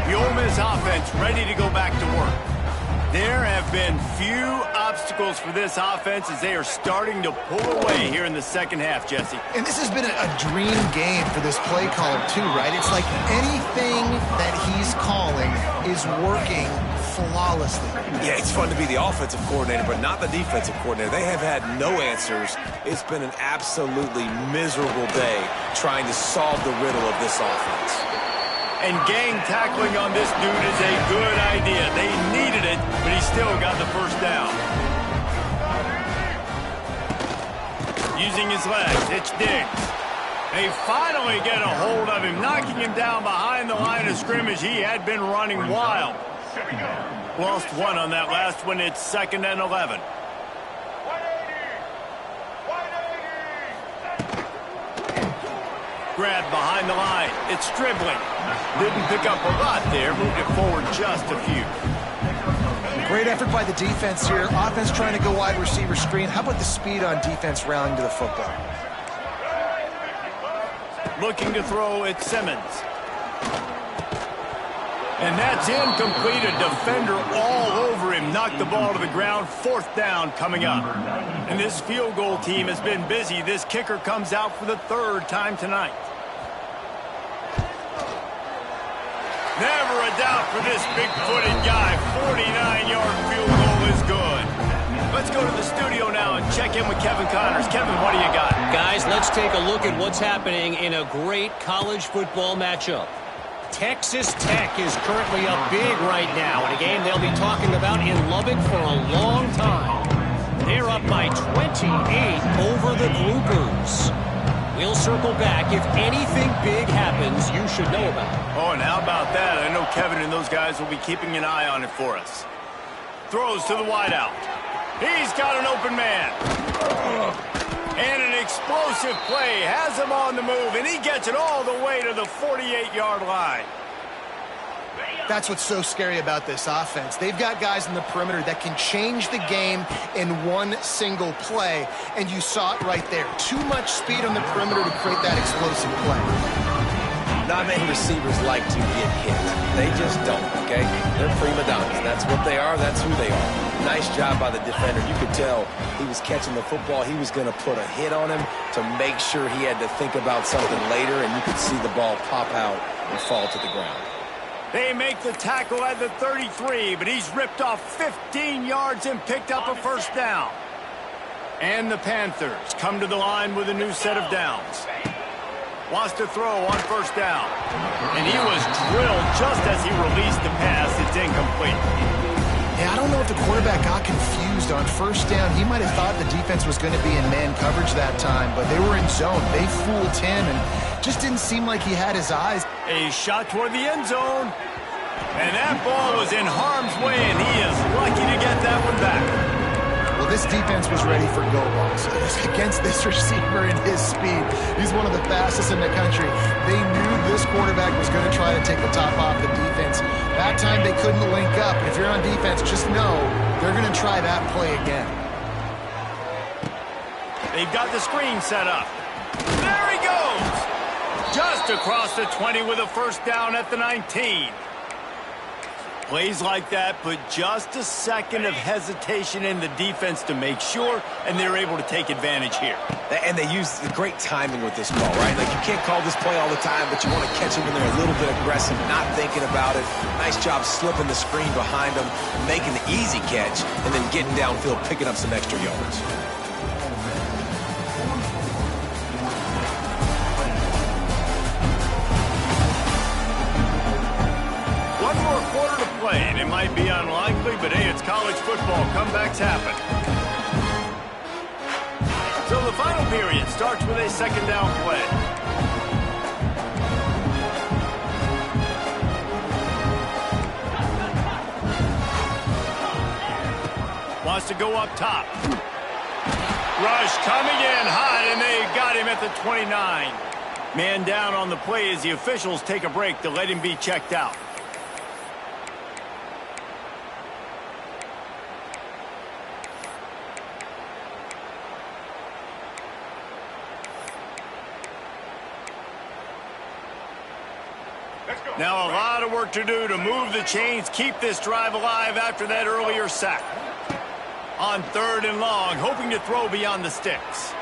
The Ole Miss offense ready to go back to work. There have been few obstacles for this offense as they are starting to pull away here in the second half, Jesse. And this has been a dream game for this play caller too, right? It's like anything that he's calling is working flawlessly. Yeah, it's fun to be the offensive coordinator, but not the defensive coordinator. They have had no answers. It's been an absolutely miserable day trying to solve the riddle of this offense. And gang tackling on this dude is a good idea. They needed it, but he still got the first down. Using his legs, it's Diggs. They finally get a hold of him, knocking him down behind the line of scrimmage. He had been running wild. Lost one on that last one. It's 2nd and 11. Grab behind the line. It's Stribling. Didn't pick up a lot there. Moved it forward just a few. Great effort by the defense here. Offense trying to go wide receiver screen. How about the speed on defense rallying to the football? Looking to throw at Simmons. And that's incomplete. A defender all over him. Knocked the ball to the ground. 4th down coming up. And this field goal team has been busy. This kicker comes out for the 3rd time tonight. Never a doubt for this big-footed guy. 49-yard field goal is good. Let's go to the studio now and check in with Kevin Connors. Kevin, what do you got? Guys, let's take a look at what's happening in a great college football matchup. Texas Tech is currently up big right now in a game they'll be talking about in Lubbock for a long time. They're up by 28 over the Groupers. We'll circle back. If anything big happens, you should know about it. Oh, and how about that? I know Kevin and those guys will be keeping an eye on it for us. Throws to the wideout. He's got an open man. And an explosive play. Has him on the move, and he gets it all the way to the 48-yard line. That's what's so scary about this offense. They've got guys in the perimeter that can change the game in one single play, and you saw it right there. Too much speed on the perimeter to create that explosive play. Not many receivers like to get hit. They just don't, okay? They're prima donnas. That's what they are. That's who they are. Nice job by the defender. You could tell he was catching the football. He was going to put a hit on him to make sure he had to think about something later, and you could see the ball pop out and fall to the ground. They make the tackle at the 33, but he's ripped off 15 yards and picked up a first down. And the Panthers come to the line with a new set of downs. Wants to throw on first down. And he was drilled just as he released the pass. It's incomplete. Yeah, I don't know if the quarterback got confused on first down. He might have thought the defense was going to be in man coverage that time, but they were in zone. They fooled him and just didn't seem like he had his eyes. A shot toward the end zone. And that ball was in harm's way, and he is lucky to get that one back. Well, this defense was ready for go balls. Against this receiver and his speed, he's one of the fastest in the country. They knew this quarterback was going to try to take the top off the defense. That time they couldn't link up. If you're on defense, just know they're going to try that play again. They've got the screen set up. There he goes! Just across the 20 with a first down at the 19. Plays like that put just a second of hesitation in the defense to make sure, and they're able to take advantage here. And they use the great timing with this ball, right? Like, you can't call this play all the time, but you want to catch them when they're a little bit aggressive, not thinking about it. Nice job slipping the screen behind them, making the easy catch, and then getting downfield, picking up some extra yards. And it might be unlikely, but hey, it's college football. Comebacks happen. So the final period starts with a second down play. Wants to go up top. Rush coming in hot, and they got him at the 29. Man down on the play as the officials take a break to let him be checked out. Now a lot of work to do to move the chains, keep this drive alive after that earlier sack. On third and long, hoping to throw beyond the sticks.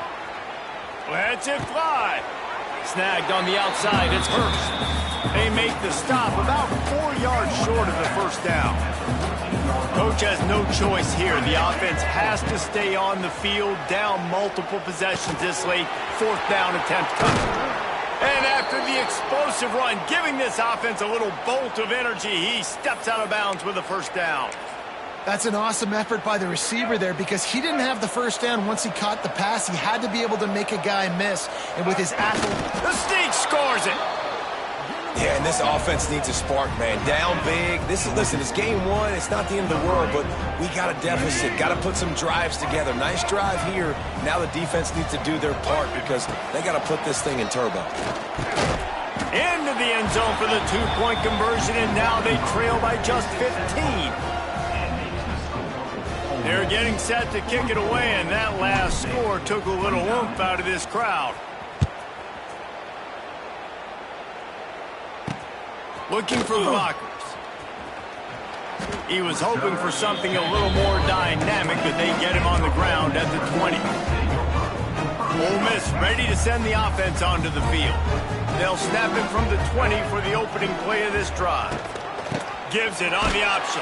Lets it fly. Snagged on the outside, it's Hurst. They make the stop about 4 yards short of the first down. Coach has no choice here. The offense has to stay on the field, down multiple possessions this late. Fourth down attempt coming. And after the explosive run, giving this offense a little bolt of energy, he steps out of bounds with a first down. That's an awesome effort by the receiver there because he didn't have the first down once he caught the pass. He had to be able to make a guy miss. And with his the sneak scores it. Yeah, and this offense needs a spark, man. Down big. Listen, it's game one. It's not the end of the world, but we got a deficit. Got to put some drives together. Nice drive here. Now the defense needs to do their part because they got to put this thing in turbo. Into the end zone for the two-point conversion, and now they trail by just 15. They're getting set to kick it away, and that last score took a little oomph out of this crowd. Looking for blockers. He was hoping for something a little more dynamic, but they get him on the ground at the 20. Ole Miss ready to send the offense onto the field. They'll snap him from the 20 for the opening play of this drive. Gives it on the option.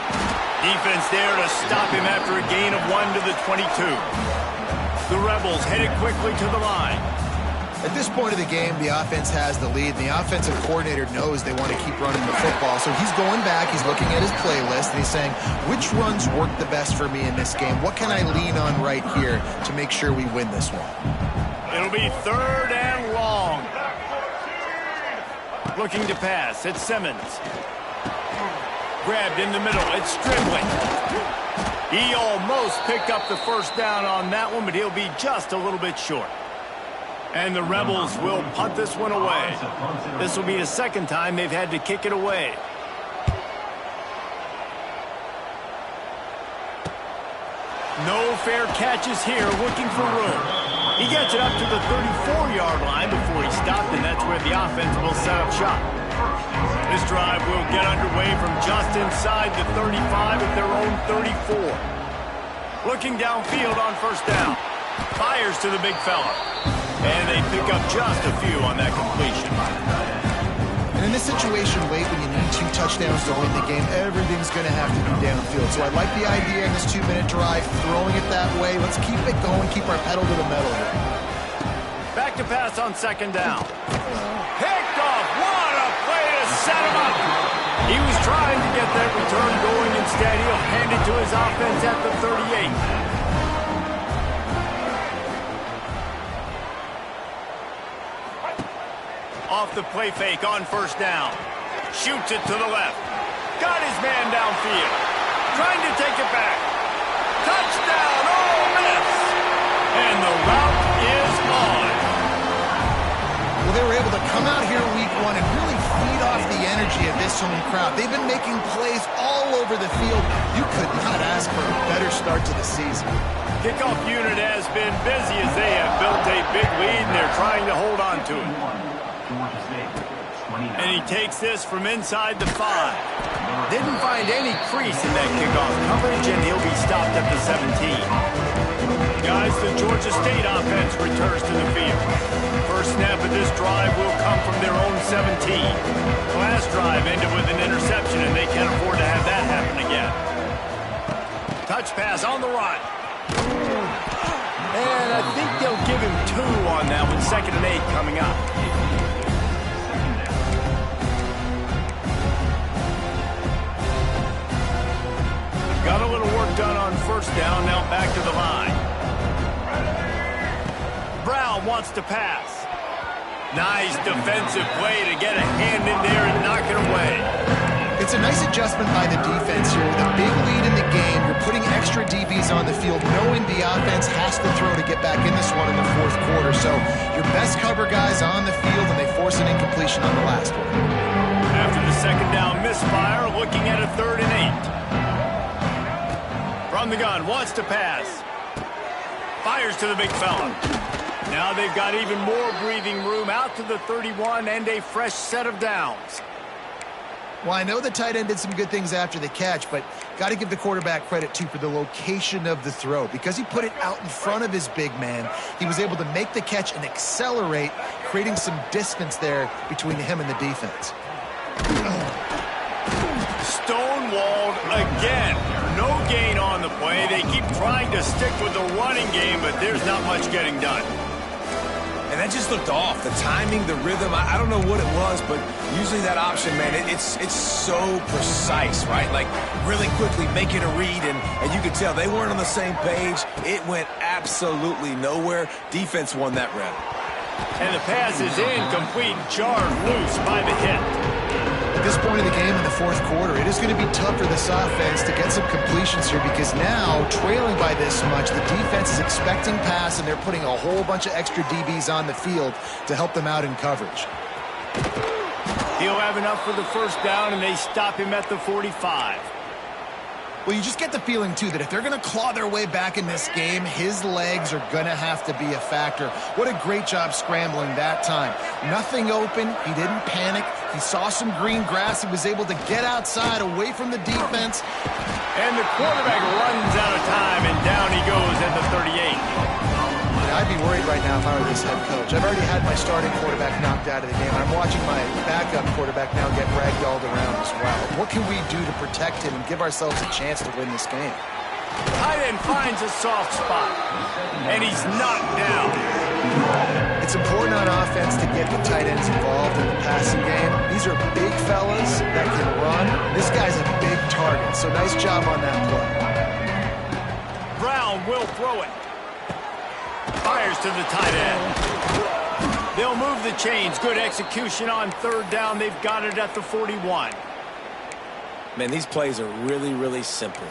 Defense there to stop him after a gain of 1 to the 22. The Rebels headed quickly to the line. At this point of the game, the offense has the lead, and the offensive coordinator knows they want to keep running the football. So he's going back, he's looking at his playlist, and he's saying, which runs work the best for me in this game? What can I lean on right here to make sure we win this one? It'll be third and long. Looking to pass, it's Simmons. Grabbed in the middle, it's Stribling. He almost picked up the first down on that one, but he'll be just a little bit short. And the Rebels will punt this one away. This will be the second time they've had to kick it away. No fair catches here, looking for room. He gets it up to the 34-yard line before he stopped, and that's where the offense will set up shop. This drive will get underway from just inside the 35 at their own 34. Looking downfield on first down. Fires to the big fella. And they pick up just a few on that completion. And in this situation late when you need 2 touchdowns to win the game, everything's going to have to be downfield. So I like the idea in this 2-minute drive, throwing it that way. Let's keep it going, keep our pedal to the metal here. Back back to pass on second down. Picked off. What a play to set him up. He was trying to get that return going. Instead, he'll hand it to his offense at the 38. Off the play fake on first down. Shoots it to the left. Got his man downfield. Trying to take it back. Touchdown, Ole Miss! And the route is on. Well, they were able to come out here week one and really feed off the energy of this home crowd. They've been making plays all over the field. You could not ask for a better start to the season. Kickoff unit has been busy as they have built a big lead, and they're trying to hold on to it. And he takes this from inside the 5. Didn't find any crease in that kickoff coverage, and he'll be stopped at the 17. Guys, the Georgia State offense returns to the field. First snap of this drive will come from their own 17. The last drive ended with an interception, and they can't afford to have that happen again. Touch pass on the run. And I think they'll give him 2 on that one. 2nd and 8 coming up. Got a little work done on first down, now back to the line. Brown wants to pass. Nice defensive play to get a hand in there and knock it away. It's a nice adjustment by the defense here. With a big lead in the game, you're putting extra DBs on the field, knowing the offense has to throw to get back in this one in the 4th quarter. So your best cover guys on the field, and they force an incompletion on the last one. After the 2nd down misfire, looking at a 3rd and 8. From the gun, wants to pass. Fires to the big fella. Now they've got even more breathing room out to the 31 and a fresh set of downs. Well, I know the tight end did some good things after the catch, but got to give the quarterback credit, too, for the location of the throw. Because he put it out in front of his big man, he was able to make the catch and accelerate, creating some distance there between him and the defense. Stonewalled again. No gain on the play. They keep trying to stick with the running game, but there's not much getting done. And that just looked off. The timing, the rhythm, I don't know what it was, but usually that option, man, it's so precise, right? Like, really quickly making a read, and you could tell they weren't on the same page. It went absolutely nowhere. Defense won that rep. And the pass is incomplete, jarred loose by the hit. At this point of the game in the 4th quarter, it is going to be tough for this offense to get some completions here, because now, trailing by this much, the defense is expecting pass, and they're putting a whole bunch of extra DBs on the field to help them out in coverage. He'll have enough for the first down, and they stop him at the 45. Well, you just get the feeling, too, that if they're going to claw their way back in this game, his legs are going to have to be a factor. What a great job scrambling that time. Nothing open. He didn't panic. He saw some green grass. He was able to get outside, away from the defense. And the quarterback runs out of time, and down he goes at the 38. I'd be worried right now if I were this head coach. I've already had my starting quarterback knocked out of the game. I'm watching my backup quarterback now get ragdolled around as well. What can we do to protect him and give ourselves a chance to win this game? Tight end finds a soft spot, and he's knocked down. It's important on offense to get the tight ends involved in the passing game. These are big fellas that can run. This guy's a big target, so nice job on that play. Brown will throw it. Fires to the tight end. They'll move the chains. Good execution on 3rd down. They've got it at the 41. Man, these plays are really, really simple.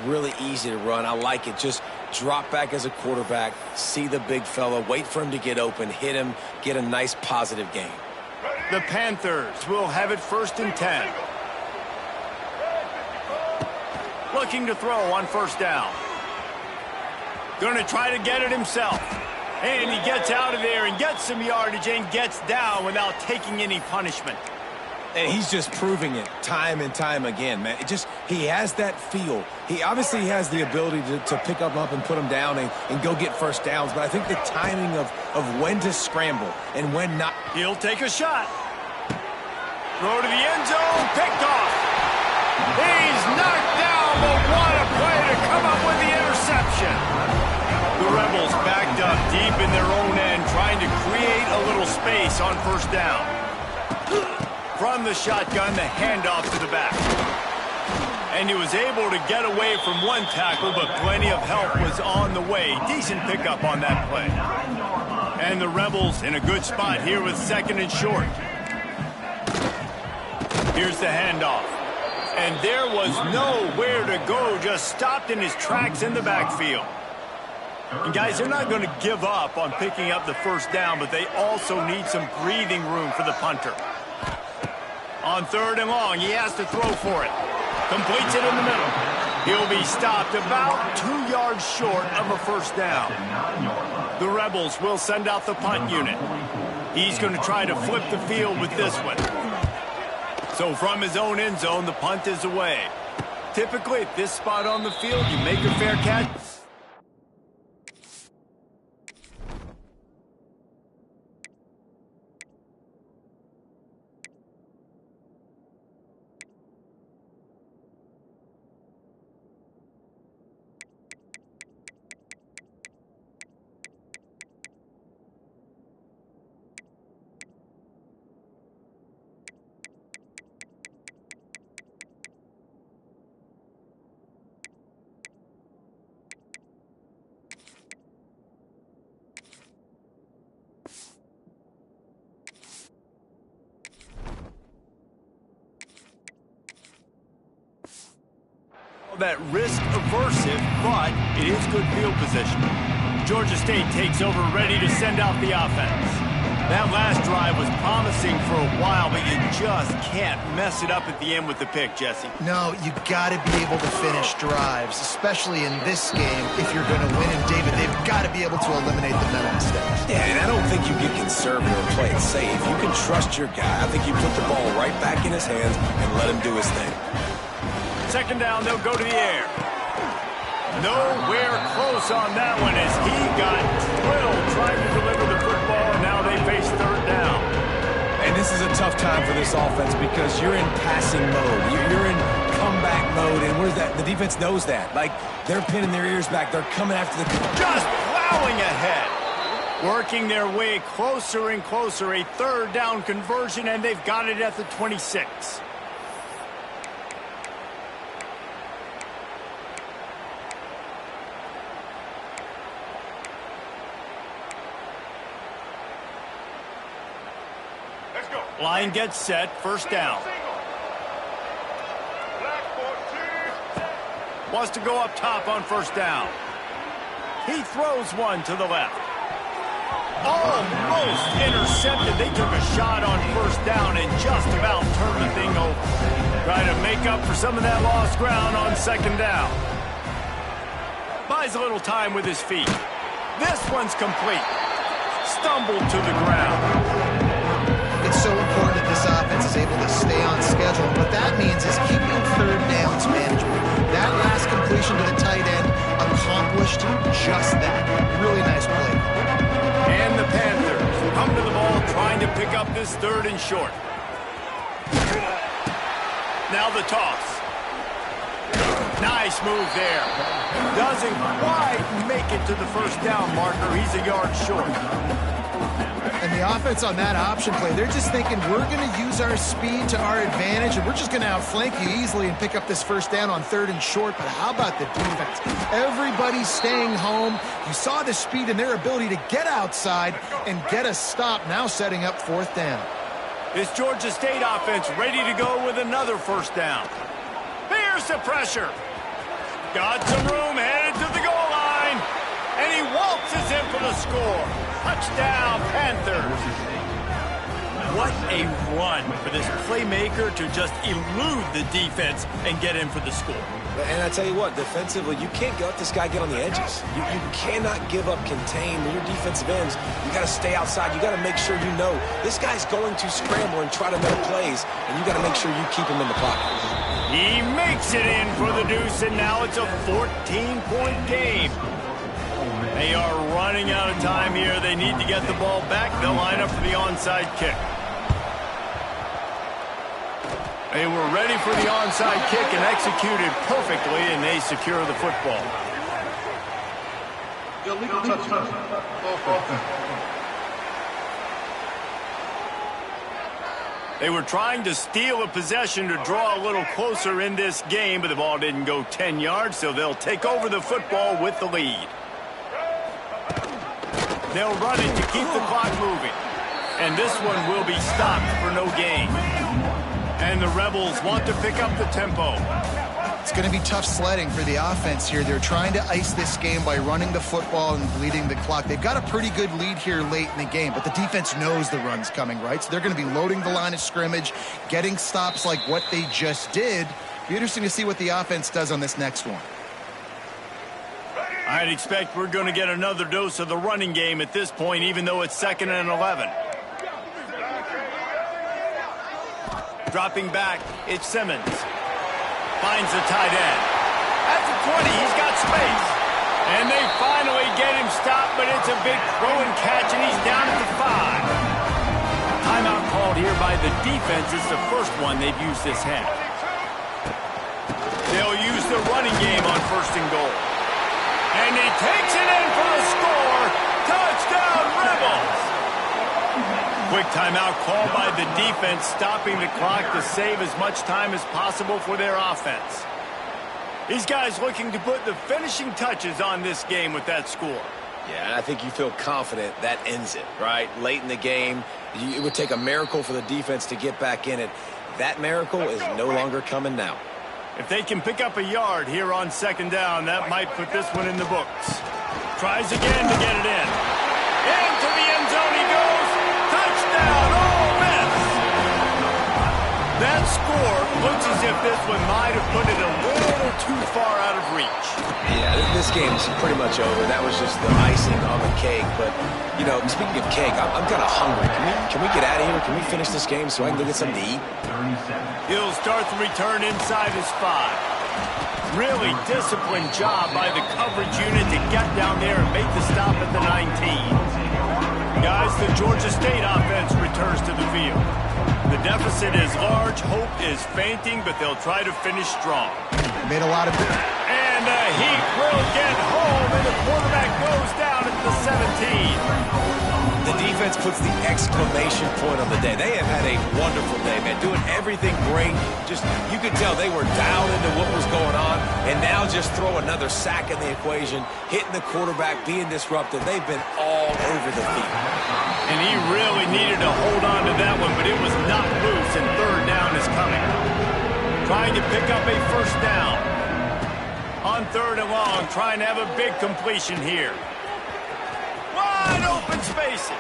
Really easy to run. I like it. Just drop back as a quarterback, see the big fella, wait for him to get open, hit him, get a nice positive gain. The Panthers will have it 1st and 10. Looking to throw on 1st down. Going to try to get it himself. And he gets out of there and gets some yardage and gets down without taking any punishment. And he's just proving it time and time again, man. He has that feel. He obviously has the ability to pick up and put him down and go get first downs. But I think the timing of when to scramble and when not. He'll take a shot. Throw to the end zone. Picked off. He's knocked down, but what a play to come up with the interception. The Rebels backed up deep in their own end, trying to create space on first down. From the shotgun, the handoff to the back. And he was able to get away from one tackle, but plenty of help was on the way. Decent pickup on that play. And the Rebels in a good spot here with 2nd and short. Here's the handoff. And there was nowhere to go, just stopped in his tracks in the backfield. And guys, they're not going to give up on picking up the first down, but they also need some breathing room for the punter. On 3rd and long, he has to throw for it. Completes it in the middle. He'll be stopped about 2 yards short of a first down. The Rebels will send out the punt unit. He's going to try to flip the field with this one. So from his own end zone, the punt is away. Typically at this spot on the field, you make a fair catch. That risk aversive, but it is good field position. Georgia State takes over, ready to send out the offense. That last drive was promising for a while, but you just can't mess it up at the end with the pick, Jesse. No, you got to be able to finish drives, especially in this game. If you're going to win, and David, they've got to be able to eliminate the mental mistakes. Yeah, and I don't think you get conservative or play it safe. You can trust your guy. I think you put the ball right back in his hands and let him do his thing. 2nd down, they'll go to the air. Nowhere close on that one as he got drilled trying to deliver the football, and now they face 3rd down. And this is a tough time for this offense because you're in passing mode. You're in comeback mode, and where's that? The defense knows that. Like, they're pinning their ears back. They're coming after the... Just plowing ahead. Working their way closer and closer. A 3rd down conversion, and they've got it at the 26. Line gets set, 1st down. Wants to go up top on 1st down. He throws one to the left. Almost intercepted. They took a shot on 1st down and just about turned the thing over. Try to make up for some of that lost ground on 2nd down. Buys a little time with his feet. This one's complete. Stumbled to the ground. It's so important that this offense is able to stay on schedule. What that means is keeping 3rd downs manageable. That last completion to the tight end accomplished just that. Really nice play. And the Panthers come to the ball trying to pick up this 3rd and short. Now the toss. Nice move there. Doesn't quite make it to the 1st down marker. He's a yard short. And the offense on that option play, they're just thinking we're going to use our speed to our advantage, and we're just going to outflank you easily and pick up this 1st down on 3rd and short. But how about the defense? Everybody's staying home. You saw the speed and their ability to get outside and get a stop, now setting up 4th down. This Georgia State offense ready to go with another 1st down. Here's the pressure. Got some room, headed to the goal line. And he waltzes in for the score. Touchdown, Panthers. What a run for this playmaker to just elude the defense and get in for the score. And I tell you what, defensively, you can't let this guy get on the edges. You cannot give up contain. When your defensive ends, you got to stay outside. You got to make sure you know this guy's going to scramble and try to make plays, and you got to make sure you keep him in the pocket. He makes it in for the deuce, and now it's a 14-point game. They are running out of time here. They need to get the ball back. They'll line up for the onside kick. They were ready for the onside kick and executed perfectly, and they secure the football. Illegal touchdown. They were trying to steal a possession to draw a little closer in this game, but the ball didn't go 10 yards, so they'll take over the football with the lead. They'll run it to keep the clock moving. And this one will be stopped for no gain. And the Rebels want to pick up the tempo. It's going to be tough sledding for the offense here. They're trying to ice this game by running the football and bleeding the clock. They've got a pretty good lead here late in the game, but the defense knows the run's coming, right? So they're going to be loading the line of scrimmage, getting stops like what they just did. Be interesting to see what the offense does on this next one. I'd expect we're going to get another dose of the running game at this point, even though it's 2nd and 11. Dropping back, it's Simmons. Finds the tight end. At the 20, he's got space. And they finally get him stopped, but it's a big throw and catch, and he's down at the 5. Timeout called here by the defense. It's the first one they've used this half. They'll use the running game on 1st and goal. And he takes it in for the score. Touchdown, Rebels! Quick timeout called by the defense, stopping the clock to save as much time as possible for their offense. These guys looking to put the finishing touches on this game with that score. Yeah, I think you feel confident that ends it, right? Late in the game, it would take a miracle for the defense to get back in it. That miracle is no longer coming now. If they can pick up a yard here on 2nd down, that might put this one in the books. Tries again to get it in. Into the end zone he goes. Touchdown, Ole Miss! That score looks as if this one might have put it a little too far out of reach. Yeah, this game's pretty much over. That was just the icing on the cake. But, you know, speaking of cake, I'm kind of hungry. Can we get out of here? Can we finish this game so I can go get something to eat? He'll start the return inside his 5. Really disciplined job by the coverage unit to get down there and make the stop at the 19. Guys, the Georgia State offense returns to the field. The deficit is large, hope is fainting, but they'll try to finish strong. Made a lot of... And the Heat will get home, and the quarterback goes down at the 17. The defense puts the exclamation point on the day. They have had a wonderful day, man, doing everything great. Just, you could tell they were dialed into what was going on, and now just throw another sack in the equation, hitting the quarterback, being disruptive. They've been all over the field. And he really needed to hold on to that one, but it was not loose, and 3rd down is coming. Trying to pick up a 1st down. On 3rd and long, trying to have a big completion here. Wide open spaces.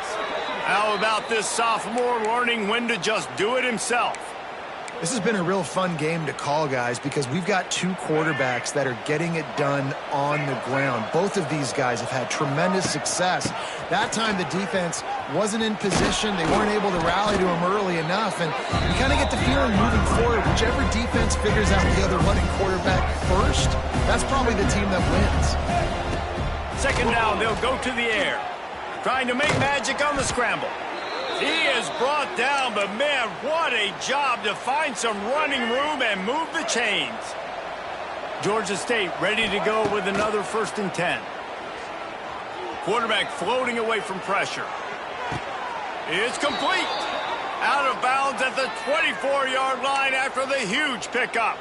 How about this sophomore learning when to just do it himself? This has been a real fun game to call, guys, because we've got 2 quarterbacks that are getting it done on the ground. Both of these guys have had tremendous success. That time the defense wasn't in position. They weren't able to rally to him early enough. And you kind of get the feeling moving forward, whichever defense figures out the other running quarterback first, that's probably the team that wins. 2nd down, they'll go to the air. Trying to make magic on the scramble. He is brought down, but man, what a job to find some running room and move the chains. Georgia State ready to go with another 1st and 10. Quarterback floating away from pressure. It's complete. Out of bounds at the 24-yard line after the huge pickup.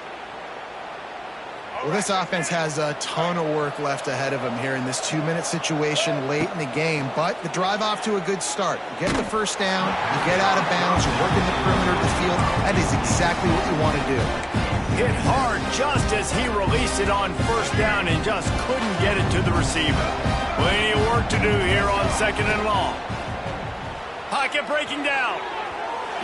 Well, this offense has a ton of work left ahead of them here in this 2-minute situation late in the game, but the drive off to a good start. You get the 1st down, you get out of bounds, you're working the perimeter of the field. That is exactly what you want to do. Hit hard just as he released it on 1st down and just couldn't get it to the receiver. Plenty of work to do here on 2nd and long. Pocket breaking down.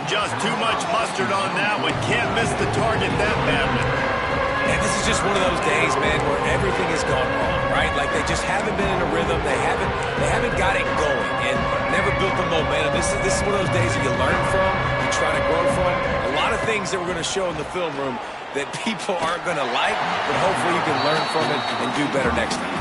Just too much mustard on that one. Can't miss the target that badly. And this is just one of those days, man, where everything has gone wrong, right? Like they just haven't been in a rhythm. They haven't got it going and never built the momentum. This is one of those days that you learn from, you try to grow from. A lot of things that we're going to show in the film room that people aren't going to like, but hopefully you can learn from it and do better next time.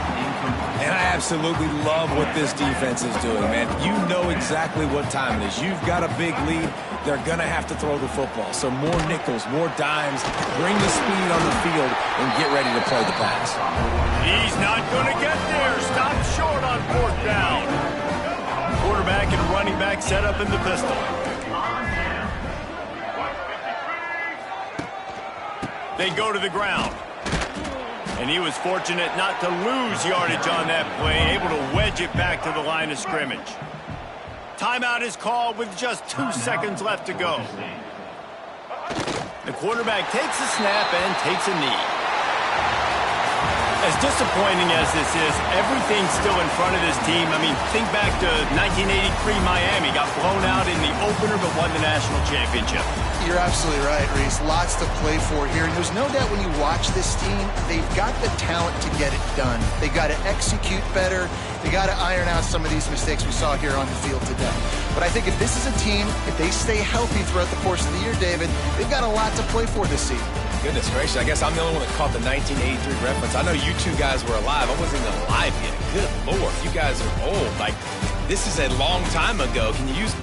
And I absolutely love what this defense is doing, man. You know exactly what time it is. You've got a big lead. They're going to have to throw the football. So more nickels, more dimes, bring the speed on the field, and get ready to play the pass. He's not going to get there. Stop short on 4th down. Quarterback and running back set up in the pistol. They go to the ground. And he was fortunate not to lose yardage on that play, able to wedge it back to the line of scrimmage. Timeout is called with just 2 seconds left to go. The quarterback takes a snap and takes a knee. As disappointing as this is, everything's still in front of this team. I mean, think back to 1983 Miami. Got blown out in the opener but won the national championship. You're absolutely right, Reese. Lots to play for here. And there's no doubt when you watch this team, they've got the talent to get it done. They got to execute better. They got to iron out some of these mistakes we saw here on the field today. But I think if this is a team, if they stay healthy throughout the course of the year, David, they've got a lot to play for this season. Goodness gracious, I guess I'm the only one that caught the 1983 reference. I know you two guys were alive. I wasn't even alive yet. Good Lord, you guys are old. Like, this is a long time ago. Can you use